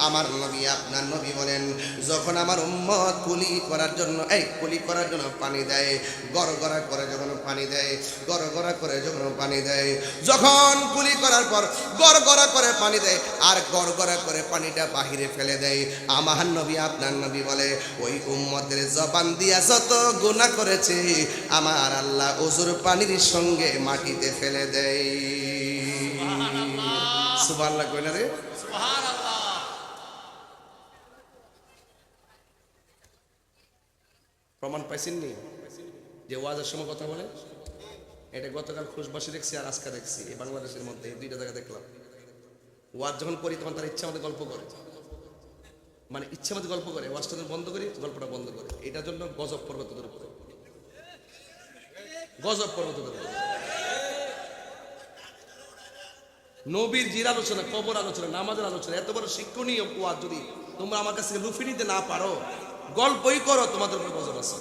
আমার নবী আপনার নবী বলেন যখন আমার উম্মত কুলি করার জন্য পানি দেয়, গড়গড়া করে যখন পানি দেয়, গড়গড়া করে যখন পানি দেয়, যখন কুলি করার পর গড়গড়া করে পানি দেয় আর গড়গড়া করে পানিটা বাহিরে ফেলে দেয়, আমার নবী আপনার নবী বলে ওই উম্মতের জবান দিয়া যত গুনাহ করেছে আমার আল্লাহ ওযুর পানির সঙ্গে মাটিতে ফেলে দেয়। সুবহানাল্লাহ কই না রে? সুবহানাল্লাহ। প্রমাণ পাইছেন নি যে ওয়াজের সময় কথা বলে? এটা গতকাল খুশবাসী দেখছি আর আজকে দেখছি এই বাংলাদেশের মধ্যে দুইটা জায়গা দেখলাম। ওয়াজ যখন করি তখন তার ইচ্ছা মতো গল্প করে, মানে ইচ্ছা মতো গল্প করে, ওয়াজটা বন্ধ করি গল্পটা বন্ধ করে। এটার জন্য গজব পড়বে তোদের উপরে, গজব পড়বে তোদের উপরে। নবীর জির আলোচনা, কবর আলোচনা, নামাজের আলোচনা, এত বড় শিক্ষণীয় ওয়াজ যদি তোমরা আমার কাছ থেকে লুফে নিতে না পারো, গল্পই করো, তোমাদের উপর গজব আছে।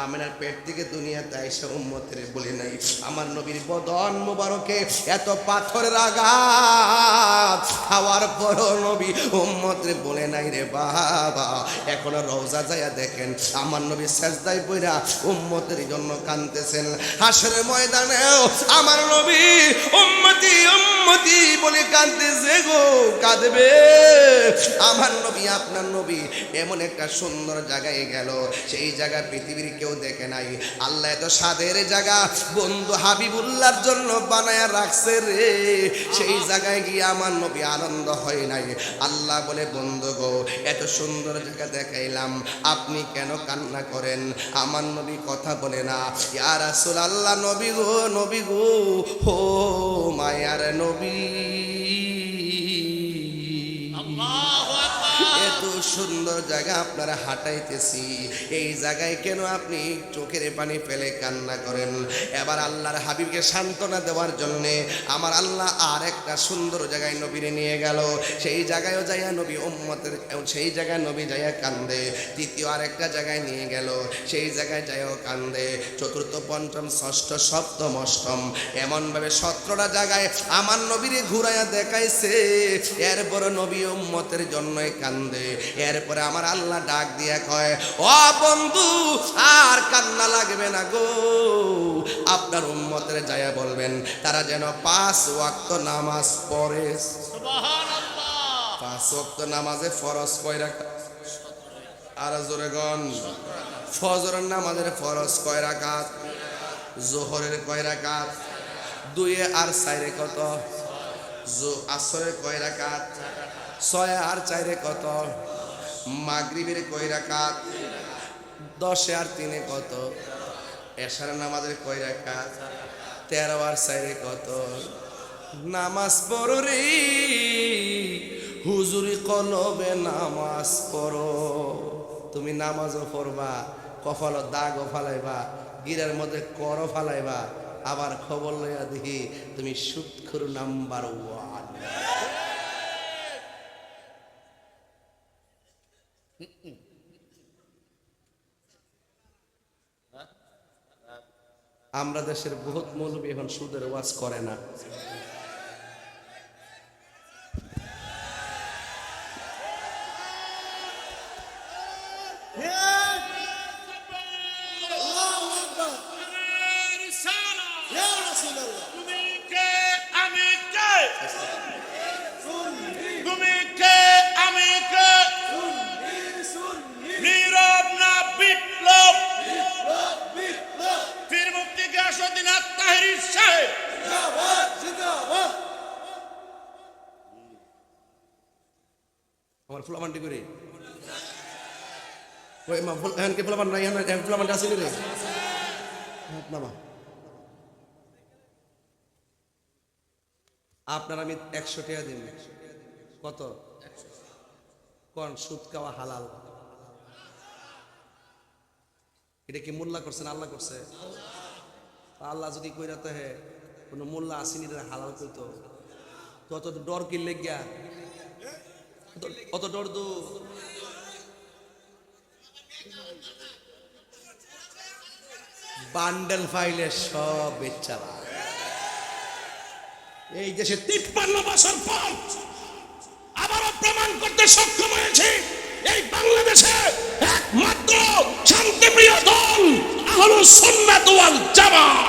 আমিনার পেট থেকে দুনিয়াতে আইসা উম্মতের বলে নাই আমার নবীর বদন মোবারকে এত পাথরের আঘাত খাওয়ার পর নবী উম্মতের বলে নাই রে বাবা এখনো রওজা যায়া দেখেন আমার নবী সেজদায় পড়া উম্মতের জন্য কাঁদতেছেন। হাসরের ময়দানেও আমার নবী উম্মতি উম্মতি বলে কাঁদতেছে গো, কাঁদবে। আমার নবী আপনার নবী এমন একটা সুন্দর জায়গায় গেল, সেই জায়গা পৃথিবীর কেউ দেখে নাই। আল্লাহ এত সাদের জায়গা বন্ধু হাবিবুল্লাহর জন্য বানায়া রাখছে রে, সেই জায়গায় গিয়ে আমার নবী আনন্দ হয় নাই। আল্লাহ বলে বন্ধু গো এত সুন্দর জায়গা দেখাইলাম, আপনি কেন কান্না করেন? আমার নবী কথা বলে না, ইয়া রাসূলুল্লাহ নবী গো হো মায়ার নবী, এত সুন্দর জায়গা আপনারা হাঁটাইতেছি, এই জায়গায় কেন আপনি চোখের পানি ফেলে কান্না করেন? এবার আল্লাহর হাবিবকে সান্ত্বনা দেওয়ার জন্যে আমার আল্লাহ আর একটা সুন্দর জায়গায় নবীরে নিয়ে গেল। সেই জায়গায়ও যাইয়া নবী উম্মতের, সেই জায়গায় নবী যাইয়া কান্দে। দ্বিতীয় আরেকটা জায়গায় নিয়ে গেল, সেই জায়গায় যাইও কান্দে। চতুর্থ, পঞ্চম, ষষ্ঠ, সপ্তম, অষ্টম, এমনভাবে 17টা জায়গায় আমার নবীরে ঘুরাইয়া দেখাইছে। এরপর নবী উম্মতের জন্যই কান্দে। এরপরে আমার আল্লাহ ডাক দিয়া কয়, ও বন্ধু আর কান্না লাগবে না গো, আপনার উম্মতের যায়া বলবেন তারা যেন 5 ওয়াক্ত নামাজ পড়ে। সুবহানাল্লাহ। 5 ওয়াক্ত নামাজে ফরজ কয় রাকাত? আর জোরে গন। ফজরের নামাজের ফরজ কয় রাকাত? যোহরের কয় রাকাত? 2 আর 4 কত? আসরের কয় রাকাত? 6 আর 4 কত? মাগরিবের কয় রাকাত? 10 আর 3 কত? এশার নামাজের কয় রাকাত? 13 আর 4 কত? নামাজ পড়ো রে হুজুরি কলবে নামাজ পড়ো। তুমি নামাজও পড়বা, কপাল দাগও ফালাইবা, গিরার মধ্যে করও ফালাইবা, আবার খবর লইয়া দেখি তুমি সুৎখুর নাম্বার 1। আমরা দেশের বহুত মৌলবী এখন সুদের ওয়াজ করে না। আমার ফুলামান্ডি করে ওই মা ফুল এখানকে ফুলামান নাই, এখানে ফুলামান্ডি আছে রে নামা। আপনার আমি 100 টাকা দিন। কত? কোন সুদ খাওয়া হালাল? এটা কি মোল্লা করছেন? আল্লাহ করছে? আল্লাহ যদি কইরাতে হে কোন মোল্লা আসেনি হালাল কইতো, তত ডর কি লেগিয়া, অত ডর দু বান্ডেল ফাইলে সব বেচারা। এই দেশে 53 বছর পর আবারও প্রমাণ করতে সক্ষম হয়েছে এই বাংলাদেশে একমাত্র শান্তিপ্রিয় দল আহলুস সুন্নাত ওয়াল জামাত।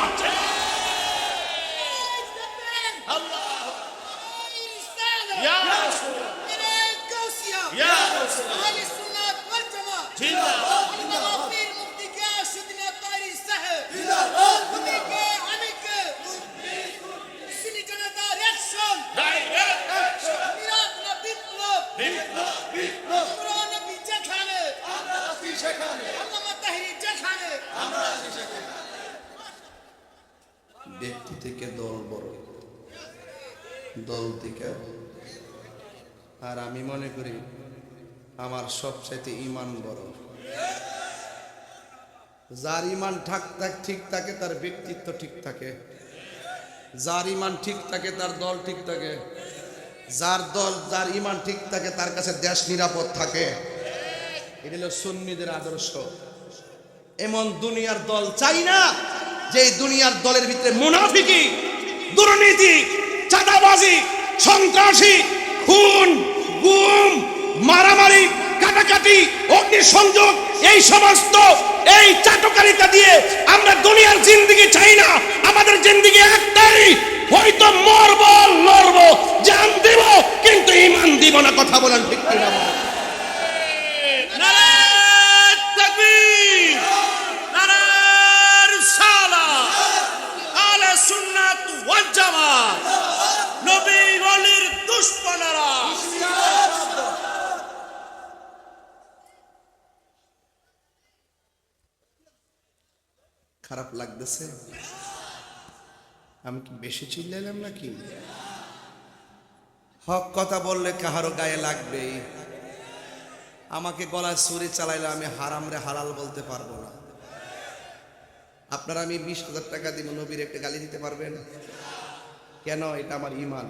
ব্যক্তি থেকে দল বড়, দল থেকে। আর আমি মনে করি আমার সবচাইতে ঈমান বড়। যার ঈমান ঠিক থাকে তার ব্যক্তিত্ব ঠিক থাকে, যার ঈমান ঠিক থাকে তার দল ঠিক থাকে, যার ঈমান ঠিক থাকে তার কাছে দেশ নিরাপদ থাকে। এটা হলো সুন্নিদের আদর্শ। এমন দুনিয়ার দল চাই না যে দুনিয়ার দলের ভিতরে মুনাফিকি, দুর্নীতি, চাঁদাবাজি, সন্ত্রাসী, খুন, গুম, মারামারি, কাটাকাটি, অগ্নিসংযোগ, এই সমস্ত এই চাটকারিতা দিয়ে আমরা দুনিয়ার জিন্দেগি চাই না। আমাদের জিন্দেগি একটাই, হয়তো মরবো, লড়বো, জান দিব, কিন্তু ঈমান দিব না। কথা বলেন ঠিক কিনা? খারাপ লাগতেছে? আমি কি বেশি চিল্লাইলাম নাকি? হক কথা বললে কাহারও গায়ে লাগবেই। আমাকে গলায় ছুরি চালাইলে আমি হারামরে হালাল বলতে পারবো না। আপনারা আমি 20,000 টাকা দিব, নবীর একটা গালি দিতে পারবেন? কেন? এটা আমার ইমান।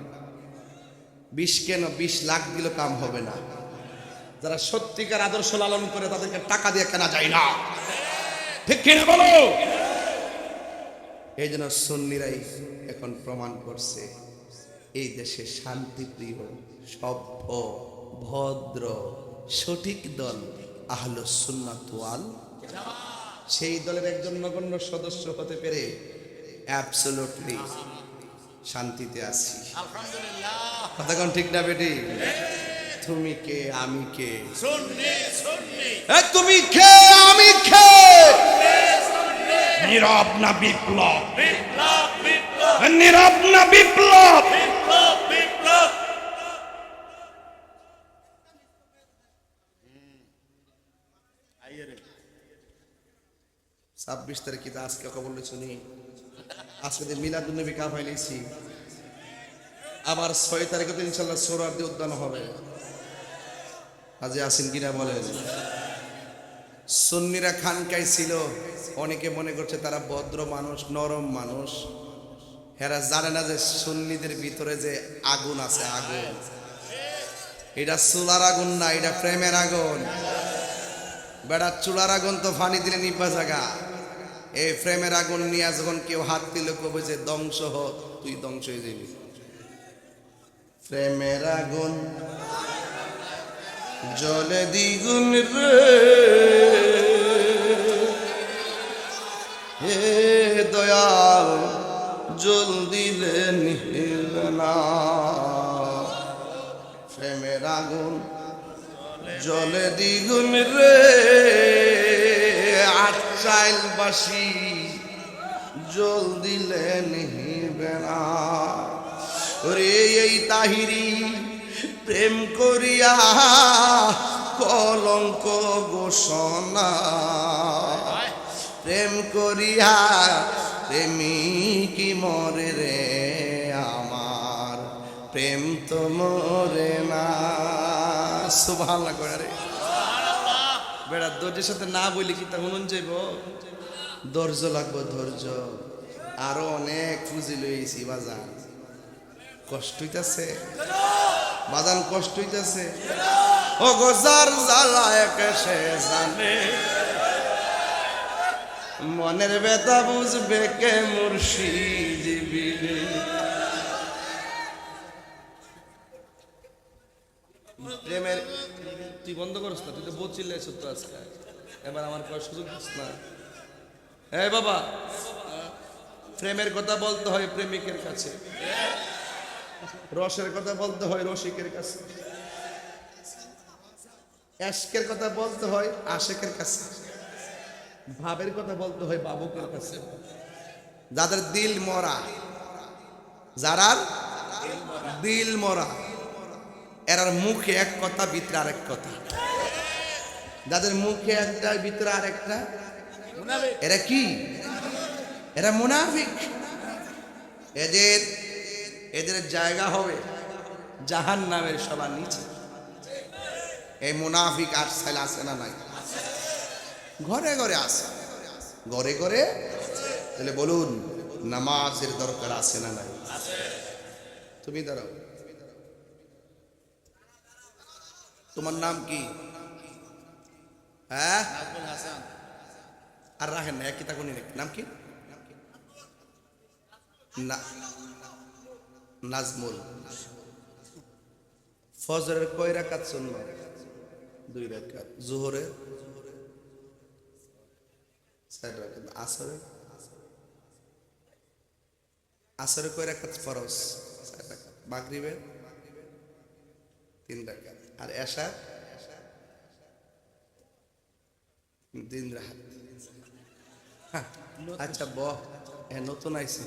20 কেন, 20 লাখ দিলে কাম হবে না। যারা সত্যিকার আদর্শ লালন করে তাদেরকে টাকা দিয়ে কেনা যায় না, ঠিক কিনা বলো? এই জন্য সুন্নিরাই এখন প্রমাণ করছে এই দেশে শান্তিপ্রিয়, সভ্য, ভদ্র, সঠিক দল আহলুস সুন্নাত ওয়াল জামাত। সেই দলের একজন নগণ্য সদস্য হতে পেরে অ্যাবসলিউটলি শান্তিতে আছি, আলহামদুলিল্লাহ। কথা কোন ঠিক না বেটি? তুমি কে আমি কে? সুন্নি সুন্নি। তুমি কে আমি কে? নীরব না বিপ্লব? বিপ্লব বিপ্লব। নীরব না বিপ্লব? বিপ্লব বিপ্লব। 26 তারিখে তো আজকে কবর শুনি, আজকে দিন মিলাদুন নবী কাফাই লিছি, আবার 6 তারিখে তো ইনশাআল্লাহ সোহরাওয়ার্দী উদ্যান হবে। আজে আসেন কিনা বলেন? সুন্নিরা খানকায় ছিল, অনেকে মনে করছে তারা ভদ্র মানুষ, নরম মানুষ। এরা জানে না যে সুন্নিদের ভিতরে যে আগুন আছে, আগুন। এটা চুলার আগুন না, এটা প্রেমের আগুন। বেড়া চুলার আগুন তো ফানি দিলে নিভা জায়গা। এই প্রেমের আগুন নিয়ে যখন কেউ হাত দিলে কবে যে ধ্বংস হ, তুই ধ্বংস হয়ে যাবি। প্রেমের আগুন জলে দ্বিগুণ রে, হে দয়াল জল দিলে নিহিবে না। প্রেমের আগুন জলে দ্বিগুণ রে, আটচাইল বাসি জল দিলে নিহিবে না। রে এই তাহিরি প্রেম করিয়া কলঙ্ক ঘোষণা, প্রেম করিয়া প্রেমিকি মরে রে আমার, প্রেম তো মরে না। সুবহানাল্লাহ করে রে বেড়া। ধৈর্যের সাথে না বলি কি তা হুনুন যাইব? ধৈর্য লাগবে, ধৈর্য। আরো অনেক পুঁজি লইছি বাজান, কষ্ট হইতাছে বাজান, কষ্ট হইতাছে। ও গোজার জ্বালায় কেসে জানে, মনের ব্যথা বুঝবে কে মুর্শিদ বিনে। প্রেমের তুই বন্ধ করছ না, তুই তো বহুত চিল্লাইছ তো আজকে। এবার আমার কয় সুযোগ দিস না। এই বাবা, প্রেমের কথা বলতে হয় প্রেমিকের কাছে, রসের কথা বলতে হয় রসিকের কাছে, এশকের কথা বলতে হয় আশেকের কাছে, ভাবের কথা বলতে হয় বাবুকের কাছে। যাদের দিল মরা, যারা দিল মরা, এরার মুখে এক কথা ভিতরে আরেক কথা। যাদের মুখে একটা ভিতরে আরেকটা, এরা কি? এরা মুনাফিক। এদের জায়গা হবে জাহান্নামের সবার নিচে। এই মুনাফিক আর ছেলে আছে না নাই? ঘরে ঘরে আছে, ঘরে ঘরে। তাহলে বলুন নামাজের দরকার আছে না নাই? তুমি দাঁড়াও, তোমার নাম কি? হ্যাঁ, আর রাখেন না, একই তাকুনি নাম কি? নাজমুল। ফজরের কয় রাকাত সুন্নাত? 2 রাকাত। যোহরের 4 রাকাত। আসরে কয় রাকাত ফরজ? 4 রাকাত। মাগরিবের 3 রাকাত। আর এশা 3 রাকাত। আচ্ছা বহ, নতুন আইছে।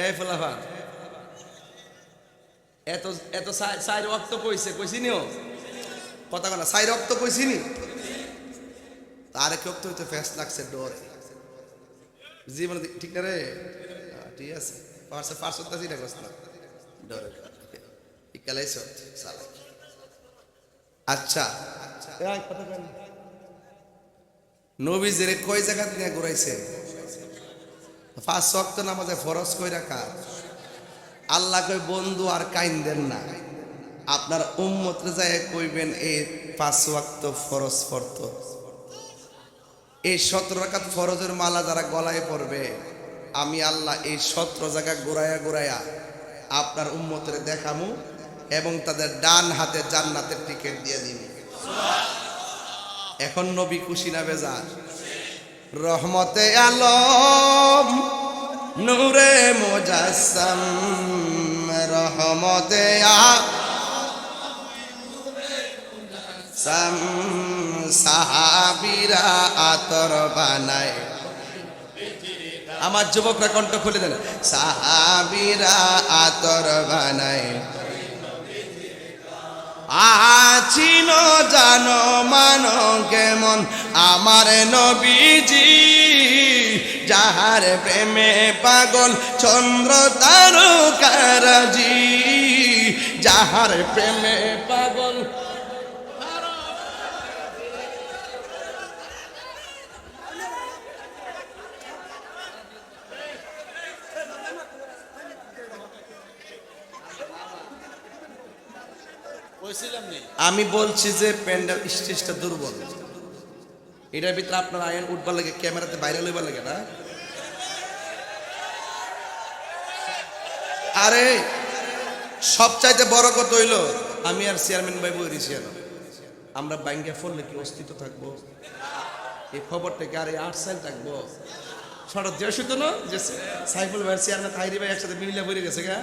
এই ফলাফা এত এত চাই রক্ত কইছিনি ও কথা কনা, চাই রক্ত কইছিনি। তার রক্ত হইতে ফেস লাগছে ডরে জীবন, ঠিক না রে? ঠিক আছে, পারছে পারছে তা চিটা করছ না, আচ্ছা, নবীজির কয় জায়গা নিয়ে ঘুরাইছে? 5 ওয়াক্ত নামাজে ফরজ কই রাখা। আল্লাহ কই বন্ধু আর কাইন্দেন না, আপনার উম্মতরে যায় কইবেন এই 5 ওয়াক্ত ফরজ পড়ত। এই 17 রাকাত ফরজের মালা যারা গলায় পড়বে, আমি আল্লাহ এই 17 জায়গা ঘুরাইয়া ঘুরাইয়া আপনার উম্মতরে দেখামু এবং তাদের ডান হাতে জান্নাতের টিকিট দিয়ে দিব। এখন নবী খুশি না বেজার? রহমতে আলম নূরে মুজাসসাম, রহমতে আলম সাহাবীরা আতর বানায়। আমার যুবকরা কণ্ঠ খুলে দেন, সাহাবীরা আতর বানায়। আছিন জানো মানো কেমন আমার নবীজি, যাহার প্রেমে পাগল চন্দ্র তারকারাজি, যাহার প্রেমে পাগল। আমি বলছি যে প্যান্ডেল স্টেজটা দুর্বল, এটার ভিতরে আপনার আয়ন উঠবার লাগে, ক্যামেরাতে বাইরে লইবার লাগে না। আরে সবচাইতে বড় কথা হইল, আমি আর চেয়ারম্যান ভাই বলেছি, আমরা ব্যাংকে ফোনলে কি অস্তিত্ব থাকবো? এই খবরটাকে আর এই 8 সাল থাকবো। ছড়া দেওয়া শুধু না যে সাইফুল ভাই চেয়ারম্যান তাইরি ভাই একসাথে মিলিয়া বলে গেছে গা,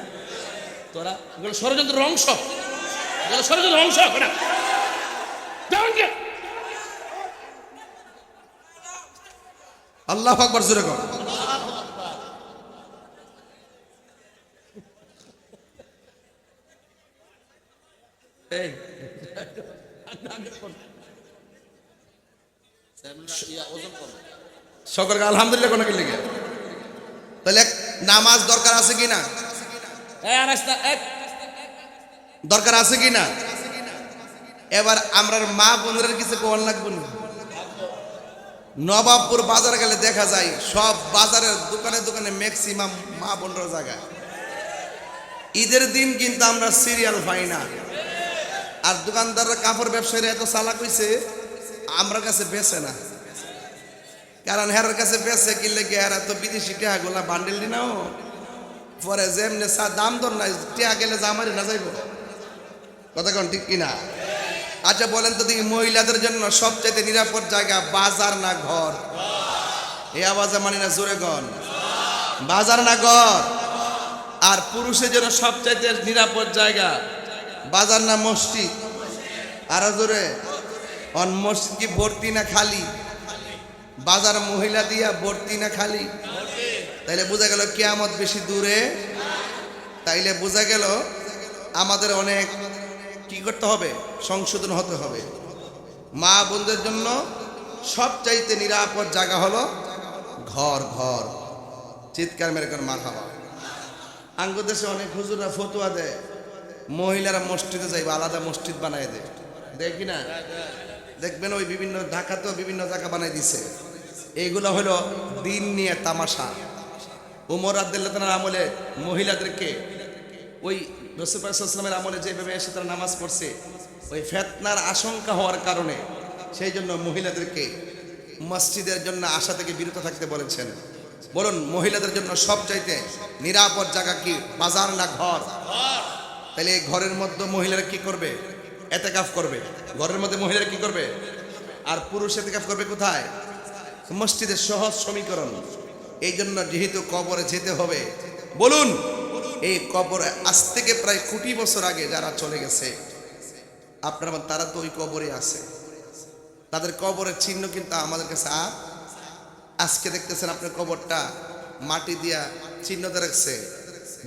তোরা এগুলো ষড়যন্ত্রের অংশ, ষড়যন্ত্রের অংশ। আল্লাহু আকবার জোরে কর। সকলকে আলহামদুলিল্লাহ কোন কি লিখে? তাহলে নামাজ দরকার আছে কি না? দরকার আছে কি না? এবার আমরা মা বোনদের কিছু কোন লাগবে না। নবাবপুর বাজার গেলে দেখা যায় সব বাজারের দোকানে দোকানে ম্যাক্সিমাম মা বোনরা জায়গায়। ঈদের দিন কিন্তু আমরা সিরিয়াল পাই না, আর দোকানদাররা কাপড় ব্যবসায়ীরা এত চালাক হইছে আমরা কাছে বেচে না, কারণ হেরার কাছে বেচে কিনলে কি হেরা তো বিদেশি টেহাগুলা বান্ডেল দি নাও পরে যেমনি দাম দর নাই, টেহা গেলে জামারি না যাইব। কথা কোন ঠিক কিনা? আচ্ছা বলেন তো দেখি, মহিলাদের জন্য সবচাইতে নিরাপদ জায়গা বাজার না ঘর? এই আওয়াজে মানি না, জোরে গন। বাজার না ঘর? আর পুরুষের জন্য সবচাইতে নিরাপদ জায়গা বাজার না মসজিদ? আরো জোরে। অন মসজিদ কি ভর্তি না খালি? বাজার মহিলা দিয়া ভর্তি না খালি? তাইলে বোঝা গেল কিয়ামত বেশি দূরে। তাইলে বোঝা গেল আমাদের অনেক কি করতে হবে, সংশোধন হতে হবে। মা বোনদের জন্য সবচাইতে নিরাপদ জায়গা হলো ঘর। ঘর চিৎকার মেরে কোন মারহাবা। আঙ্গদেশে অনেক হুজুররা ফতোয়া দেয় মহিলারা মসজিদে যাইবে, আলাদা মসজিদ বানায় দেয়, দেখি না? দেখবেন ওই বিভিন্ন ঢাকাতেও বিভিন্ন জায়গা বানাই দিছে। এইগুলো হলো দিন নিয়ে তামাশা। উমর রাদিয়াল্লাহু তাআলার আমলে মহিলাদেরকে ওই রাসূল পাক সাল্লাল্লাহু আলাইহি ওয়াসাল্লামের আমলে যেভাবে এসে তারা নামাজ পড়ছে, ওই ফিতনার আশঙ্কা হওয়ার কারণে সেই জন্য মহিলাদেরকে মসজিদের জন্য আসা থেকে বিরত থাকতে বলেছেন। বলুন মহিলাদের জন্য সবচাইতে নিরাপদ জায়গা কি, বাজার না ঘর? তাহলে এই ঘরের মধ্যে মহিলারা কি করবে? এতেকাফ করবে। ঘরের মধ্যে মহিলারা কি করবে? আর পুরুষ এতেকাফ করবে কোথায়? মসজিদের সহজ সমীকরণ। এই জন্য যেহেতু কবরে যেতে হবে, বলুন এই কবরে আজ থেকে প্রায় কোটি বছর আগে যারা চলে গেছে আপনারা তারা তো ওই কবরে আছে, তাদের কবরের চিহ্ন কিন্তু আমাদের কাছে আজকে দেখতেছেন। আপনার কবরটা মাটি দিয়া চিহ্ন রাখছে,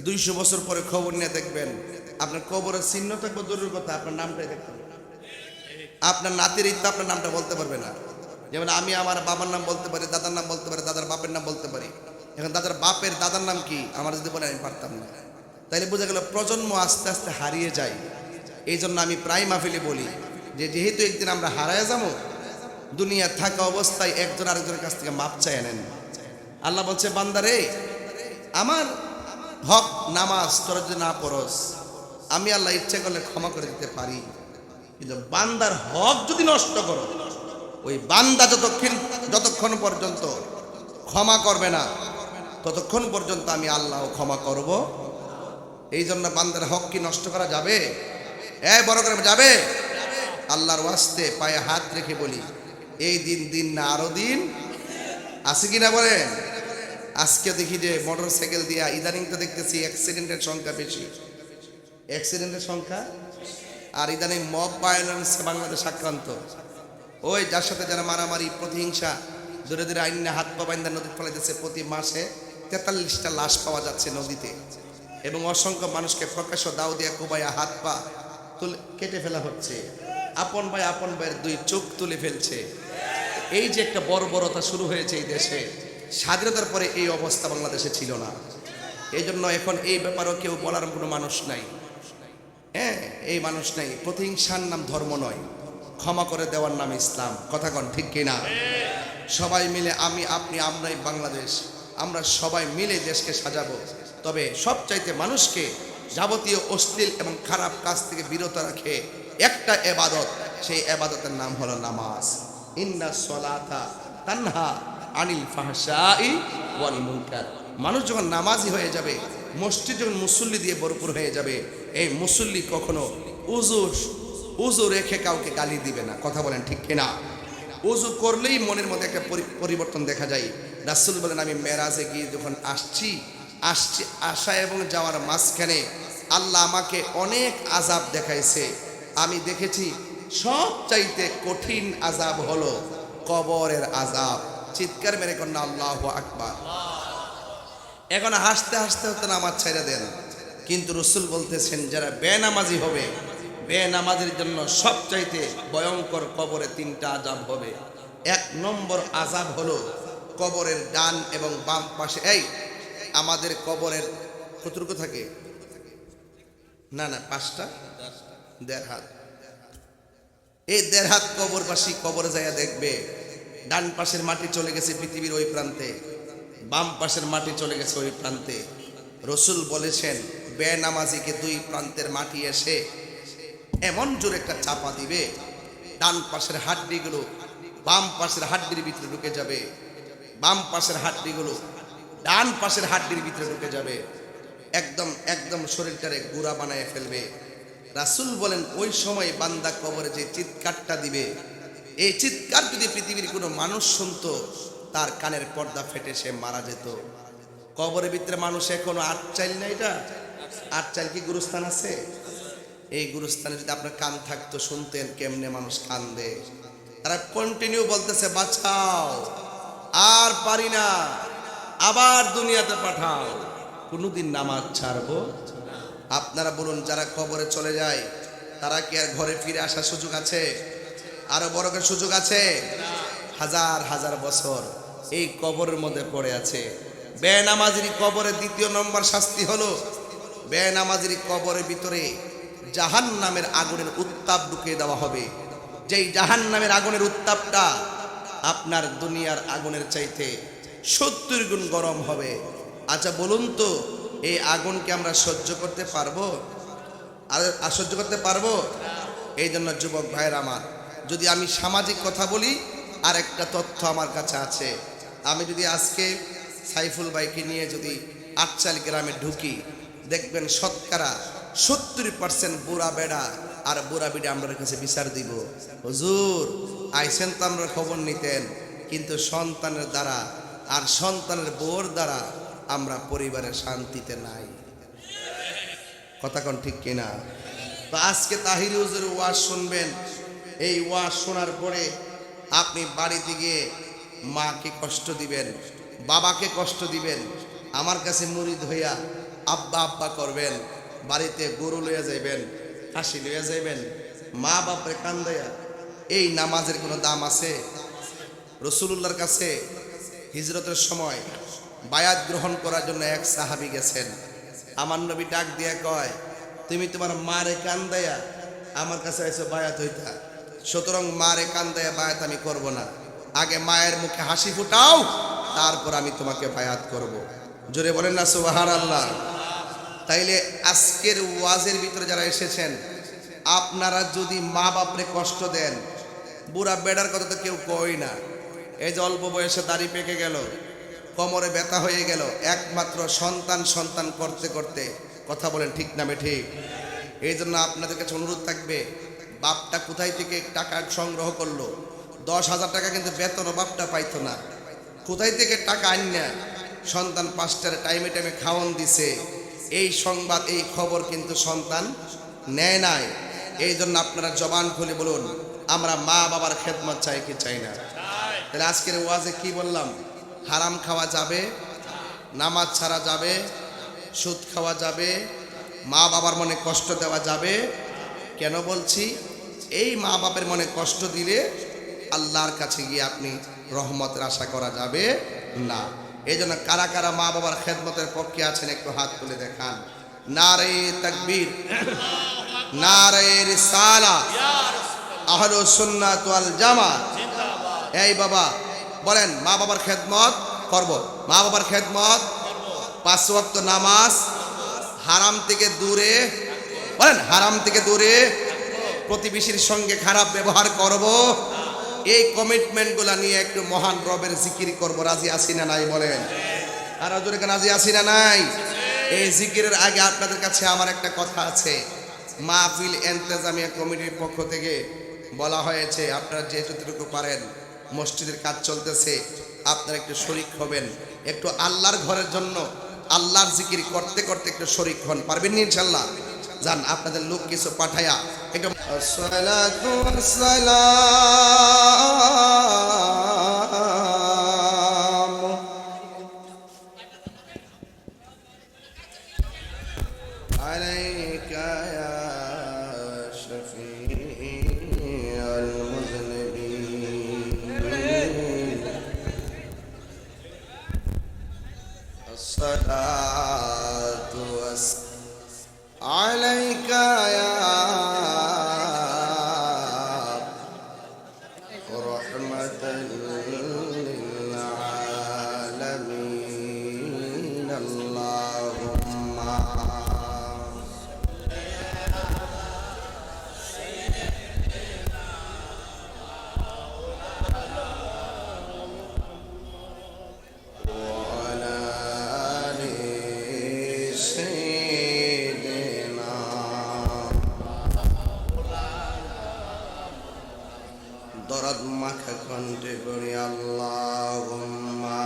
200 বছর পরে খবর নিয়ে দেখবেন আপনার কবরের চিহ্ন থাকবে, দূরের কথা আপনার নামটাই দেখতে হবে। আপনার নাতির ইত্যা আপনার নামটা বলতে পারবে না। যেমন আমি আমার বাবার নাম বলতে পারি, দাদার নাম বলতে পারি, দাদার বাপের নাম বলতে পারি। এখন দাদার বাপের দাদার নাম কি আমার যদি বলে আমি পারতাম না। তাইলে বোঝা গেল প্রজন্ম আস্তে আস্তে হারিয়ে যায়। এই জন্য আমি প্রায় মাহফিলে বলি যে যেহেতু একদিন আমরা হারায় যাবো, দুনিয়া থাকা অবস্থায় একজন আরেকজনের কাছ থেকে মাপ চাই নেন। আল্লাহ বলছে, বান্দারে আমার হক নামাজ তোরা যদি না পড়স, আমি আল্লাহ ইচ্ছা করলে ক্ষমা করে দিতে পারি, কিন্তু বান্দার হক যদি নষ্ট করো, ওই বান্দা যতক্ষণ পর্যন্ত ক্ষমা করবে না, ততক্ষণ পর্যন্ত আমি আল্লাহ ক্ষমা করব। এই জন্য বান্দার হক কি নষ্ট করা যাবে? বড় করে যাবে? আল্লাহর ওয়াস্তে পায়ে হাত রেখে বলি, এই দিন না আরো দিন আছে কিনা বলেন? আজকে দেখি যে মোটর সাইকেল দিয়া ইদানিং তো দেখতেছি অ্যাক্সিডেন্টের সংখ্যা বেশি, অ্যাক্সিডেন্টের সংখ্যা। আর ইদানিং মব ভায়োলেন্স বাংলাদেশ আক্রান্ত, ওই যার সাথে যারা মারামারি প্রতিহিংসা ধীরে ধীরে আইনে হাত পা বাইন্দা নদীতে ফেলাইতেছে। প্রতি মাসে 43টা লাশ পাওয়া যাচ্ছে নদীতে, এবং অসংখ্য মানুষকে প্রকাশ্য দাও দিয়া কোবাইয়া হাত পা তুলে কেটে ফেলা হচ্ছে। আপন ভাই আপন ভাইয়ের 2 চোখ তুলে ফেলছে। এই যে একটা বর্বরতা শুরু হয়েছে এই দেশে, স্বাধীনতার পরে এই অবস্থা বাংলাদেশে ছিল না। এই জন্য এখন এই ব্যাপারেও কেউ বলার কোনো মানুষ নাই। এই মানুষ নাই। প্রতিহিংসার নাম ধর্ম নয়, ক্ষমা করে দেওয়ার নাম ইসলাম। কথা কন ঠিক কিনা? সবাই মিলে আমি আপনি আমরাই বাংলাদেশ, আমরা সবাই মিলে দেশকে সাজাবো। তবে সবচাইতে মানুষকে যাবতীয় অশ্লীল এবং খারাপ কাজ থেকে বিরত রাখে একটা ইবাদত, সেই ইবাদতের নাম হলো নামাজ। ইন্নাস সালাতা তানহা আনিল ফাহশাই ওয়াল মুনকার। মানুষ যখন নামাজি হয়ে যাবে, মসজিদ যখন মুসল্লি দিয়ে ভরপুর হয়ে যাবে, এই মুসল্লি কখনো উজু রেখে কাউকে গালি দিবে না। কথা বলেন ঠিক কিনা? উজু করলেই মনের মধ্যে একটা পরিবর্তন দেখা যায়। রাসূল বলেন, আমি মেরাজে গিয়ে যখন আসছি আসা এবং যাওয়ার মাঝখানে আল্লাহ আমাকে অনেক আযাব দেখাইছে। আমি দেখেছি সবচাইতে কঠিন আযাব হলো কবরের আযাব। চিৎকার মেরে কন্যা আল্লাহু আকবার। এখন হাসতে হাসতে হতো নামাজ ছেড়ে দেন, কিন্তু রাসূল বলতেছেন যারা বেনামাজি হবে, বেনামাজির জন্য সবচাইতে ভয়ঙ্কর কবরে 3টা আযাব হবে। 1 নম্বর আযাব হলো কবরের ডান এবং বাম পাশে। আমাদের কবরের কতটুকু থাকে? না 5টা, 1.5 হাত। এই 1.5 হাত কবরবাসী কবরে যাইয়া দেখবে, ডান পাশের মাটি চলে গেছে পৃথিবীর ওই প্রান্তে, বাম পাশের মাটি চলে গেছে ওই প্রান্তে। রাসূল বলেছেন বেনামাজিকে 2 প্রান্তের মাটি এসে এমন জোরে একটা চাপা দিবে, ডান পাশের হাড্ডিগুলো বাম পাশের হাড্ডির ভিতরে ঢুকে যাবে, বাম পাশের হাড্ডিগুলো ডান পাশের হাড্ডির ভিতরে ঢুকে যাবে, একদম শরীরটারে গুঁড়া বানায় ফেলবে। রাসূল বলেন ওই সময় বান্দা কবরে যে চিৎকারটা দিবে, এই চিৎকার যদি পৃথিবীর কোনো মানুষ শুনতো, তার কানের পর্দা ফেটে সে মারা যেত। কবরের ভিতরে মানুষ এখনো 8 চাইল না, এটা 8 চাইল কি গুরুস্থান আছে? এই গুরুস্থানে যদি আপনার কান থাকতো, শুনতেন কেমনে মানুষ কান্দে। তারা কন্টিনিউ বলতেছে, বাঁচাও, আর পারি না, আবার দুনিয়াতে পাঠাও। কোনদিন নামাজ ছাড়বো? আপনারা বলুন, যারা কবরে চলে যায় তারা কি আর ঘরে ফিরে আসার সুযোগ আছে? আরো বড় করে সুযোগ আছে? হাজার হাজার বছর এই কবরের মধ্যে পড়ে আছে। বেনামাজির কবরে 2 নম্বর শাস্তি হলো, বেনামাজির কবরের ভিতরে জাহান্নামের আগুনের উত্তাপ ঢুকিয়ে দেওয়া হবে। যেই জাহান্নামের আগুনের উত্তাপটা আপনার দুনিয়ার আগুনের চাইতে 70 গুণ গরম হবে। আচ্ছা বলুন তো, এই আগুনকে আমরা সহ্য করতে পারবো? আর সহ্য করতে পারবো? এই জন্য যুবক ভাইয়ের আমার, যদি আমি সামাজিক কথা বলি, আর একটা তথ্য আমার কাছে আছে। আমি যদি আজকে সাইফুল ভাইকে নিয়ে যদি আটচাল গ্রামে ঢুকি, দেখবেন শতকরা 70% বুড়া বেড়া আর বুড়া বিড়া আমরা কাছে বিচার দিব, হুজুর আইসেন তো আমরা খবর নিতেন, কিন্তু সন্তানের দ্বারা আর সন্তানের বউর দ্বারা আমরা পরিবারের শান্তিতে নাই। কথা কোন ঠিক কিনা? তো আজকে তাহিরি হুজুরের ওয়াজ শুনবেন। এই ওয়াজ শোনার পরে আপনি বাড়িতে গিয়ে মাকে কষ্ট দিবেন, বাবাকে কষ্ট দিবেন, আমার কাছে মুরিদ হইয়া আব্বা আব্বা করবেন, বাড়িতে গরু লইয়া যাইবেন, হাসি লইয়া যাইবেন, মা বাপরে কান্দাইয়া। এই নামাজের কোনো দাম আছে? রাসূলুল্লাহর কাছে হিজরতের সময় বায়াত গ্রহণ করার জন্য এক সাহাবী গেছেন। আমার নবী ডাক দিয়া কয়, তুমি তোমার মারে কান্দাইয়া আমার কাছে এসে বায়াত হইতা, সুতরাং মারে কান্দাইয়া বায়াত আমি করব না, আগে মায়ের মুখে হাসি ফুটাও, তারপর আমি তোমাকে বায়াত করব। জোরে বলেন না সুবহানাল্লাহ। তাইলে আজকের ওয়াজের ভিতরে যারা এসেছেন, আপনারা যদি মা বাপরে কষ্ট দেন, বুড়া বেড়ার কথা তো কেউ কই না, এই যে অল্প বয়সে দাড়ি পেকে গেল, কোমরে ব্যথা হয়ে গেল, একমাত্র সন্তান সন্তান করতে করতে, কথা বলেন ঠিক না ঠিক? এই জন্য আপনাদের কাছে অনুরোধ থাকবে, বাপটা কোথায় থেকে টাকা সংগ্রহ করলো, 10,000 টাকা কিন্তু বেতন বাপটা পাইতো না, কোথায় থেকে টাকা আনিয়া সন্তান 5টার টাইমে টাইমে খাওয়ান দিছে, এই সংবাদ এই খবর কিন্তু সন্তান নেয় নাই। এই জন্য আপনারা জবান খুলে বলুন, আমরা মা বাবার খেদমত চাই কি চাই না? তাহলে আজকের ওয়াজে কি বললাম? হারাম খাওয়া যাবে, নামাজ ছাড়া যাবে, সুদ খাওয়া যাবে, মা বাবার মনে কষ্ট দেওয়া যাবে। কেন বলছি? এই মা বাবার মনে কষ্ট দিলে আল্লাহর কাছে গিয়ে আপনি রহমতের আশা করা যাবে না। এই জন্য কারা কারা মা বাবার খেদমতের পক্ষে আছেন একটু হাত তুলে দেখান। নারে তাকবীর, নারে রিসালা, আহলুস সুন্নাত ওয়াল জামাত। এই বাবা বলেন, মা বাবার খেদমত করব, মা বাবার খেদমত, 5 ওয়াক্ত নামাজ, হারাম থেকে দূরে, বলেন হারাম থেকে দূরে, প্রতিবেশীর সঙ্গে খারাপ ব্যবহার করব। এই কমিটমেন্টগুলো নিয়ে একটু মহান রবের জিকির করব। রাজি আছি না নাই? বলেন আর জোরে, রাজি আছি না নাই? এই জিকিরের আগে আপনাদের কাছে আমার একটা কথা আছে। মাহফিল ইন্তেজামিয়া কমিটির পক্ষ থেকে বলা হয়েছে, আপনারা যে যতটুকু পারেন, মসজিদের কাজ চলতেছে, আপনারা একটু শরীক হবেন, একটু আল্লাহর ঘরের জন্য আল্লাহর জিকির করতে করতে একটু শরীক হন। পারবেন না ইনশাআল্লাহ? যান, আপনাদের লোক কিছু পাঠায়া একটু আসসালাতু ওয়াসসালাম আলাইকা ইয়া শাফিআল মুযনিবিন, আসসালাতু আলাইকা ইয়া রাহমাতাল লিল আলামিন, আল্লাহুম্মা দরদ মাখা কণ্ঠে পড়ি আল্লাহুম্মা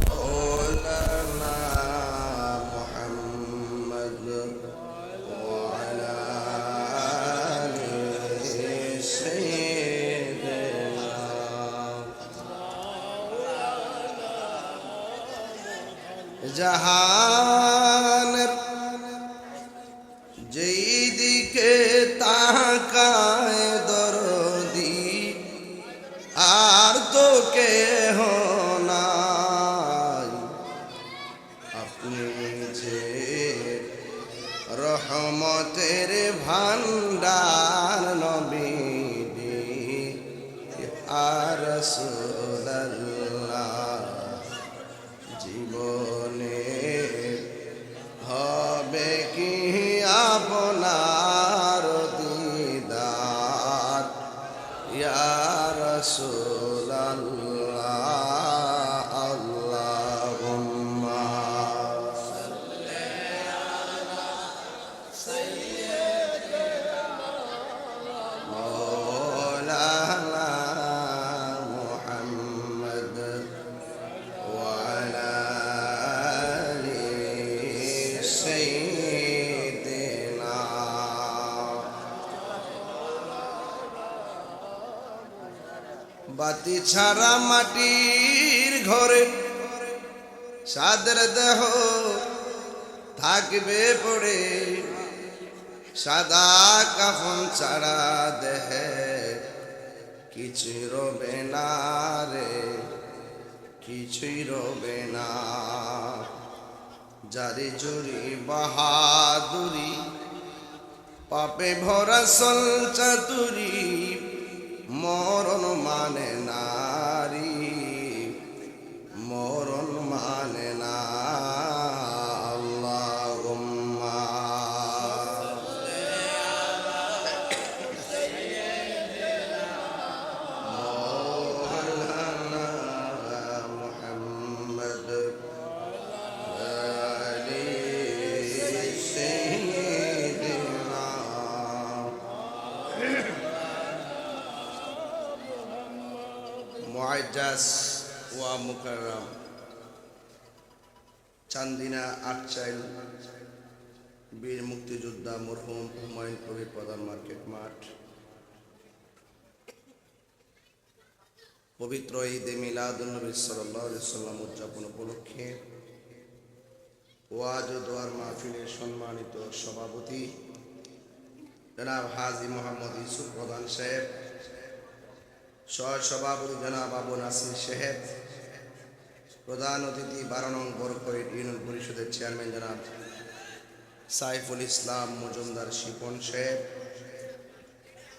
মাওলানা মুহাম্মদ ওয়া আলা আলি সাইয়্যিদিনা। জাহানের যেই দিকে তাকায় দরদি, আর তো কেহ নাই, আপনি যে রহমতের ভান্ডার, নবীজি আর রাসূলুল্লাহ, জীবনে হবে কি আপনার দিদার, ইয়া রাসূলুল্লাহ, আল্লাহুম্মা সাল্লি আলা সাইয়্যিদিনা মাওলানা মুহাম্মদ ওয়া আলা আলি সাইয়্যিদিনা। বাতি ছাড়া মাটির ঘরে সাদের দেহ থাকবে পড়ে, সাদা কাফন ছাড়া দেহে কিছুই রবে না রে, কিছুই রবে না। জারি জুরি বাহাদুরি, পাপে ভরা সল চাতুরি, মরণ মানে নারী, মরণ মানে না। আল্লাহুম্মা মাওলানা মুহাম্মদ আলি সাইয়্যিদিনা। মুআজ্জাজ ওয়া মুকাররম চান্দিনা আটচাইল বীর মুক্তিযোদ্ধা মরহুম হুমায়ুন কবির প্রধান মার্কেট মাঠ, পবিত্র ঈদে মিলাদুন্নবী সাল্লাল্লাহু আলাইহি সাল্লাম উদযাপন উপলক্ষে ওয়াজ ও দোয়ার মাহফিলের সম্মানিত সভাপতি জনাব হাজী মোহাম্মদ ইউসুফ প্রধান সাহেব, সহ সভাপতি জনাব আবু নাসির সাহেব, প্রধান অতিথি 12 নং বরকৈট ইউনিয়ন পরিষদের চেয়ারম্যান জনাব সাইফুল ইসলাম মজুমদার শিপন সাহেব,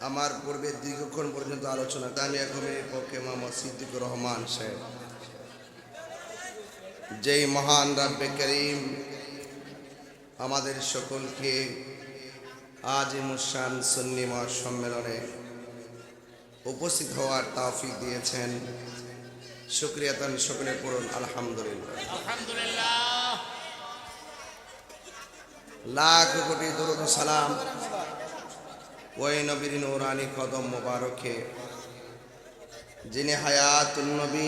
আমার পূর্বে দীর্ঘক্ষণ পর্যন্ত আলোচনা দামিয়া কমিটির পক্ষে মোহাম্মদ সিদ্দিকুর রহমান সাহেব, যেই মহান রাব্বে করিম আমাদের সকলকে আজিমুশান সুন্নি মহাসম্মেলনে উপস্থিত হওয়ার তৌফিক দিয়েছেন। শুকরিয়া তান সকলে পড়ুন আলহামদুলিল্লাহ। আলহামদুলিল্লাহ। লাখ কোটি দরুদ ও সালাম ওই নবীর নূরানি কদম মোবারকে, যিনি হায়াতুন নবী,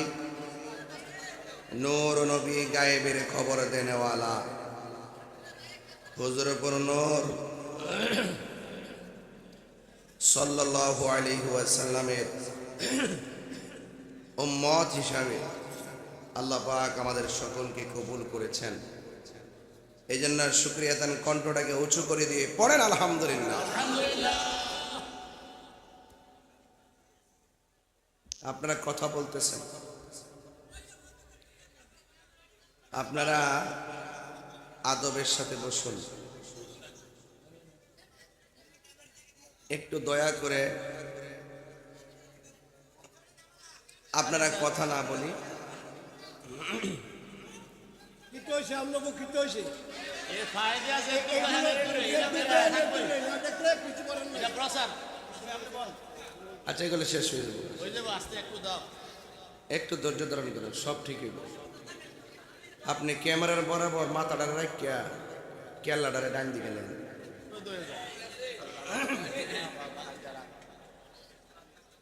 নূর নবী, গায়েবের খবর দেনেওয়ালা, হুজুর পুর নূর সাল্লাল্লাহু আলাইহি ওয়াসাল্লামের উম্মত হিসাবে আল্লাহ পাক আমাদের সকলকে কবুল করেছেন। এই জন্য শুকরিয়া তান কণ্ঠটাকে উঁচু করে দিয়ে পড়েন আলহামদুলিল্লাহ। আপনারা কথা বলতেছেন, আপনারা আদবের সাথে বসুন। একটু দয়া করে আপনারা কথা না বলি। আচ্ছা, এগুলো শেষ হয়ে যাবে, একটু ধৈর্য ধারণ করেন, সব ঠিক হইব। আপনি ক্যামেরার বরাবর মাথাটা রাখিয়া কেল্লাটারে ডান দিকে নেন।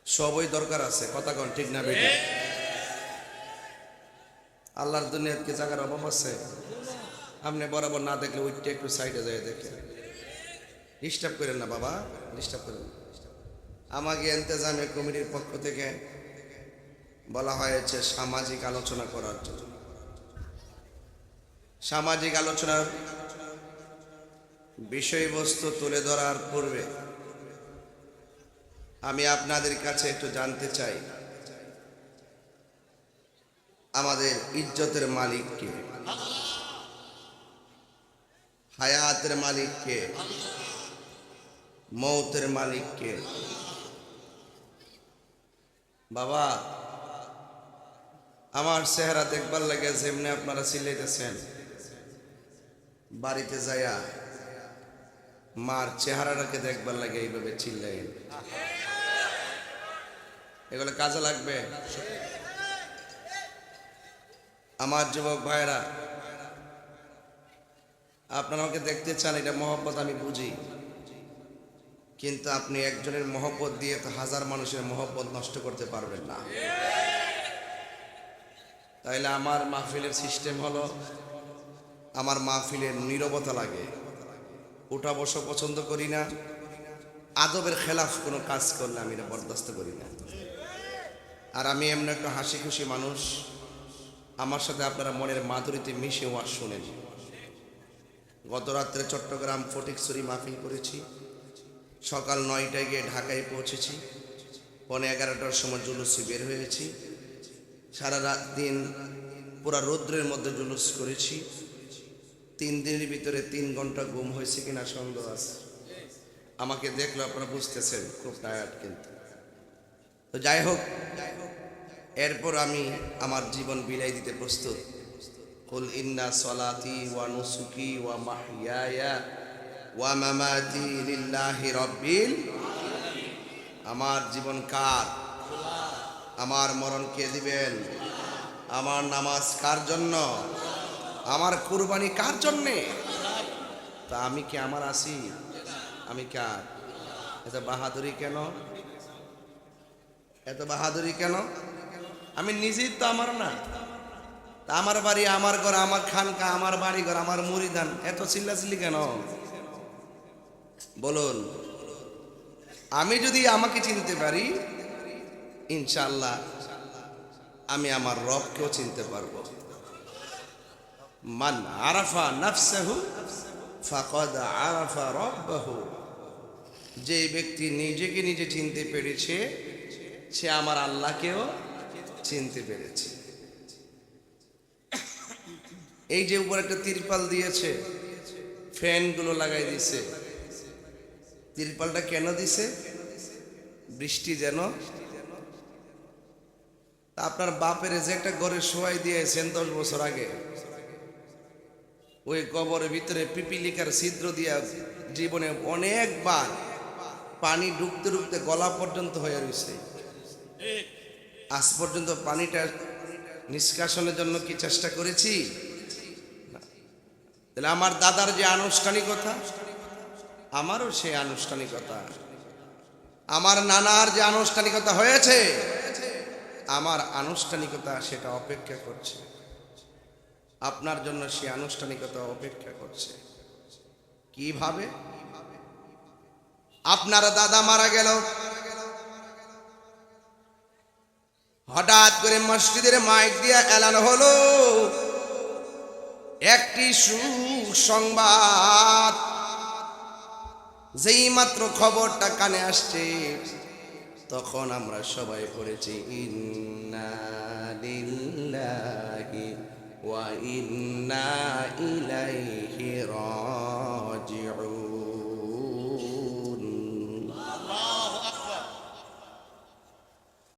সবই দরকার আছে, কথা কন ঠিক না বেটি? আল্লাহর দুনিয়ার কি জায়গার অভাব আছে? আপনি বরাবর না দেখলে ওইটা একটু সাইডে যায় দেখে। ডিস্টার্ব করেন না বাবা, ডিস্টার্ব করেন না। আমাকে ইন্তেজামিয়া কমিটির পক্ষ থেকে বলা হয়েছে সামাজিক আলোচনা করার জন্য। সামাজিক আলোচনার বিষয়বস্তু তুলে ধরার পূর্বে আমি আপনাদের কাছে একটু জানতে চাই, আমাদের ইজ্জতের মালিক কে? হায়াতের মালিক কে? মৌতের মালিক কে? বাবা, আমার চেহারা দেখবার লাগে যেমনি আপনারা চিল্লাইতেছেন, বাড়িতে যাইয়া মার চেহারাটাকে দেখবার লাগে এইভাবে চিল্লাইন। এগুলো কাজে লাগবে। আমার যুবক ভাইরা, আপনারা আমাকে দেখতে চান, এটা মহব্বত আমি বুঝি, কিন্তু আপনি একজনের মহব্বত দিয়ে তো হাজার মানুষের মহব্বত নষ্ট করতে পারবেন না। তাইলে আমার মাহফিলের সিস্টেম হলো, আমার মাহফিলের নীরবতা লাগে, উঠা বসা পছন্দ করি না, আদবের খেলাফ কোনো কাজ করলে আমি এটা বরদাস্ত করি না। আর আমি এমন একটা হাসি খুশি মানুষ, আমার সাথে আপনারা মনের মাধুরীতে মিশে ওয়াজ শোনেন। গত রাত্রে চট্টগ্রাম ফটিকছড়ি মাহফিল করেছি, সকাল 9টায় গিয়ে ঢাকায় পৌঁছেছি। 11:30টার সময় জুলুসে বের হয়েছি, সারা রাত দিন পুরা রৌদ্রের মধ্যে জুলুস করেছি। 3 দিনের ভিতরে 3 ঘন্টা ঘুম হয়েছে কিনা সন্দেহ আছে। আমাকে দেখলে আপনারা বুঝতেছেন খুব টায়ার্ড। কিন্তু তো যাই হোক, এরপর আমি আমার জীবন বিলাই দিতে প্রস্তুত। কুল ইন্না সলাতি ওয়া নুসুকি ওয়া মাহইয়ায়া ওয়া মামাতি লিল্লাহি রাব্বিল। আমার জীবন কার? আমার মরণ কে দিবেন? আমার নামাজ কার জন্য? আমার কুরবানি কার জন্যে? তা আমি কি আমার আছি? আমি কার? এত বাহাদুরি কেন? এত বাহাদুরি কেন? আমি নিজেই তো আমার না। তা আমার বাড়ি, আমার ঘর, আমার খানকা, আমার বাড়ি ঘর, আমার মুরিদান, এত চিল্লাচিল্লি কেন বলুন? আমি যদি আমাকে চিনতে পারি, ইনশাআল্লাহ আমি আমার রবকেও চিনতে পারবো। মান আরাফা নাফসাহু ফাকাদ আরাফা রাব্বাহু। যে ব্যক্তি নিজেকে নিজে চিনতে পেরেছে, সে আমার আল্লাহকেও চিনতে পেরেছে। এই যে উপরে একটা তিরপাল দিয়েছে, ফ্যানগুলো লাগাই দিছে, তিরপালটা কেন দিছে? বৃষ্টি যেন। আপনার বাপের যে একটা ঘরে শোয়াই দিয়েছেন 10 বছর আগে, ওই কবরের ভিতরে পিপিলিকার ছিদ্র দিয়া জীবনে অনেকবার পানি ঢুকতে ঢুকতে গলা পর্যন্ত হয়ে রয়েছে। আজ পর্যন্ত পানিটা নিষ্কাশনের জন্য কি চেষ্টা করেছি? তাহলে আমার দাদার যে আনুষ্ঠানিকতা, আমারও সেই আনুষ্ঠানিকতা। আমার নানার যে আনুষ্ঠানিকতা হয়েছে, আমার আনুষ্ঠানিকতা সেটা অপেক্ষা করছে। আপনার জন্য সেই আনুষ্ঠানিকতা অপেক্ষা করছে। কিভাবে? আপনার দাদা মারা গেল, হঠাৎ করে মসজিদের মাইক দিয়ে এলান হলো একটি সুসংবাদ। যেই মাত্র খবরটা কানে আসছে, তখন আমরা সবাই পড়েছি ইন্না লিল্লাহি ওয়া ইন্না ইলাইহি রাজিউন।